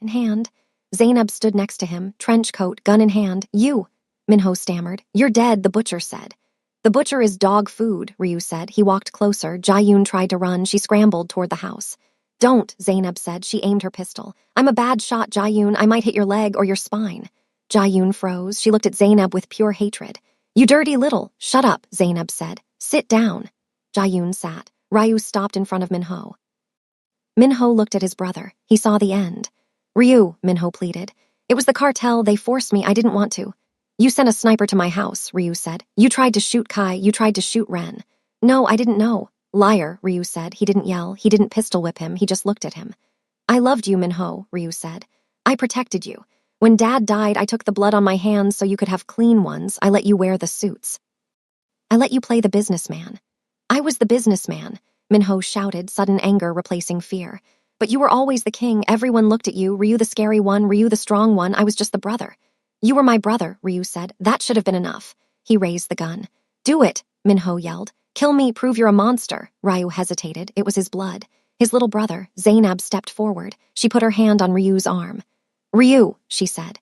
in hand. Zainab stood next to him, trench coat, gun in hand. You, Minho stammered. You're dead, the butcher said. The butcher is dog food, Ryu said. He walked closer. Jae-yoon tried to run. She scrambled toward the house. Don't, Zainab said. She aimed her pistol. I'm a bad shot, Jae-yoon. I might hit your leg or your spine. Jae-yoon froze. She looked at Zainab with pure hatred. You dirty little. Shut up, Zainab said. Sit down. Jae-yoon sat. Ryu stopped in front of Minho. Minho looked at his brother. He saw the end. Ryu, Minho pleaded. It was the cartel. They forced me. I didn't want to. You sent a sniper to my house, Ryu said. You tried to shoot Kai. You tried to shoot Ren. No, I didn't know. Liar, Ryu said. He didn't yell. He didn't pistol whip him. He just looked at him. I loved you, Minho, Ryu said. I protected you. When Dad died, I took the blood on my hands so you could have clean ones. I let you wear the suits. I let you play the businessman. I was the businessman, Minho shouted, sudden anger replacing fear. But you were always the king. Everyone looked at you. Ryu the scary one, Ryu the strong one. I was just the brother. You were my brother, Ryu said. That should have been enough. He raised the gun. Do it, Minho yelled. Kill me, prove you're a monster. Ryu hesitated. It was his blood. His little brother. Zainab stepped forward. She put her hand on Ryu's arm. Ryu, she said.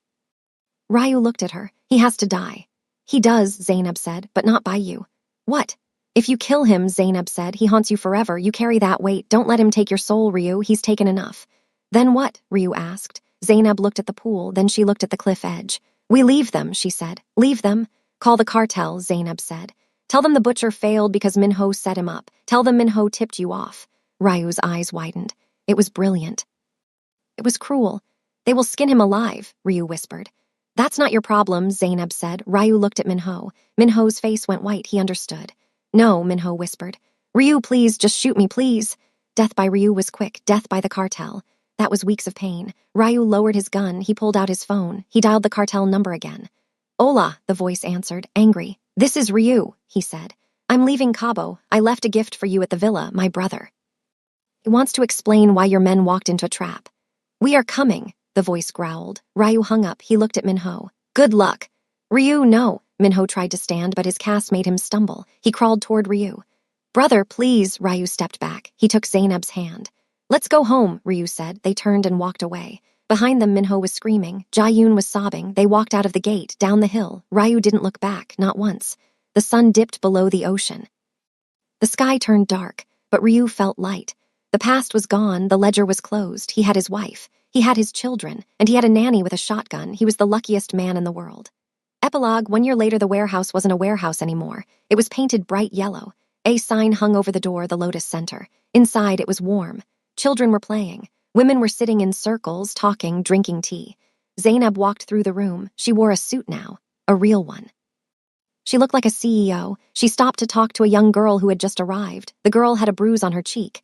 Ryu looked at her. He has to die. He does, Zainab said, but not by you. What? If you kill him, Zainab said, he haunts you forever. You carry that weight. Don't let him take your soul, Ryu. He's taken enough. Then what? Ryu asked. Zainab looked at the pool, then she looked at the cliff edge. We leave them, she said. Leave them? Call the cartel, Zainab said. Tell them the butcher failed because Minho set him up. Tell them Minho tipped you off. Ryu's eyes widened. It was brilliant. It was cruel. They will skin him alive, Ryu whispered. That's not your problem, Zainab said. Ryu looked at Minho. Minho's face went white. He understood. No, Minho whispered. Ryu, please, just shoot me, please. Death by Ryu was quick. Death by the cartel. That was weeks of pain. Ryu lowered his gun. He pulled out his phone. He dialed the cartel number again. Hola, the voice answered, angry. This is Ryu, he said. I'm leaving Cabo. I left a gift for you at the villa, my brother. He wants to explain why your men walked into a trap. We are coming, the voice growled. Ryu hung up. He looked at Minho. Good luck. Ryu, no. Minho tried to stand, but his cast made him stumble. He crawled toward Ryu. Brother, please, Ryu stepped back. He took Zainab's hand. Let's go home, Ryu said. They turned and walked away. Behind them, Minho was screaming. Jaeyoon was sobbing. They walked out of the gate, down the hill. Ryu didn't look back, not once. The sun dipped below the ocean. The sky turned dark, but Ryu felt light. The past was gone, the ledger was closed. He had his wife. He had his children, and he had a nanny with a shotgun. He was the luckiest man in the world. Epilogue, 1 year later, the warehouse wasn't a warehouse anymore. It was painted bright yellow. A sign hung over the door, the Lotus Center. Inside, it was warm. Children were playing. Women were sitting in circles, talking, drinking tea. Zainab walked through the room. She wore a suit now, a real one. She looked like a CEO. She stopped to talk to a young girl who had just arrived. The girl had a bruise on her cheek.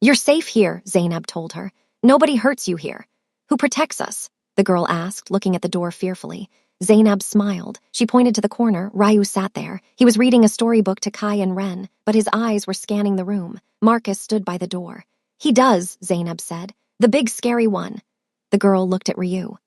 You're safe here, Zainab told her. Nobody hurts you here. Who protects us? The girl asked, looking at the door fearfully. Zainab smiled. She pointed to the corner. Ryu sat there. He was reading a storybook to Kai and Ren, but his eyes were scanning the room. Marcus stood by the door. He does, Zainab said. The big scary one. The girl looked at Ryu.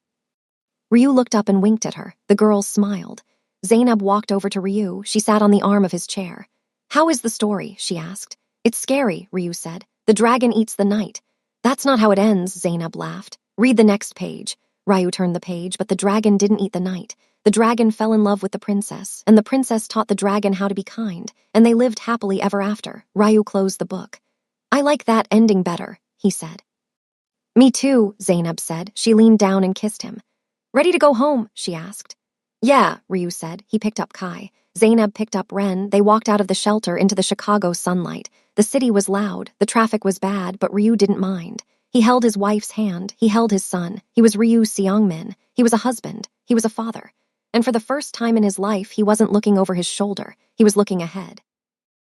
Ryu looked up and winked at her. The girl smiled. Zainab walked over to Ryu. She sat on the arm of his chair. How is the story? She asked. It's scary, Ryu said. The dragon eats the night. That's not how it ends, Zainab laughed. Read the next page. Ryu turned the page, but the dragon didn't eat the night. The dragon fell in love with the princess, and the princess taught the dragon how to be kind, and they lived happily ever after. Ryu closed the book. I like that ending better, he said. Me too, Zainab said. She leaned down and kissed him. Ready to go home? She asked. Yeah, Ryu said. He picked up Kai. Zainab picked up Ren. They walked out of the shelter into the Chicago sunlight. The city was loud. The traffic was bad, but Ryu didn't mind. He held his wife's hand. He held his son. He was Ryu Seong-min. He was a husband. He was a father. And for the first time in his life, he wasn't looking over his shoulder. He was looking ahead.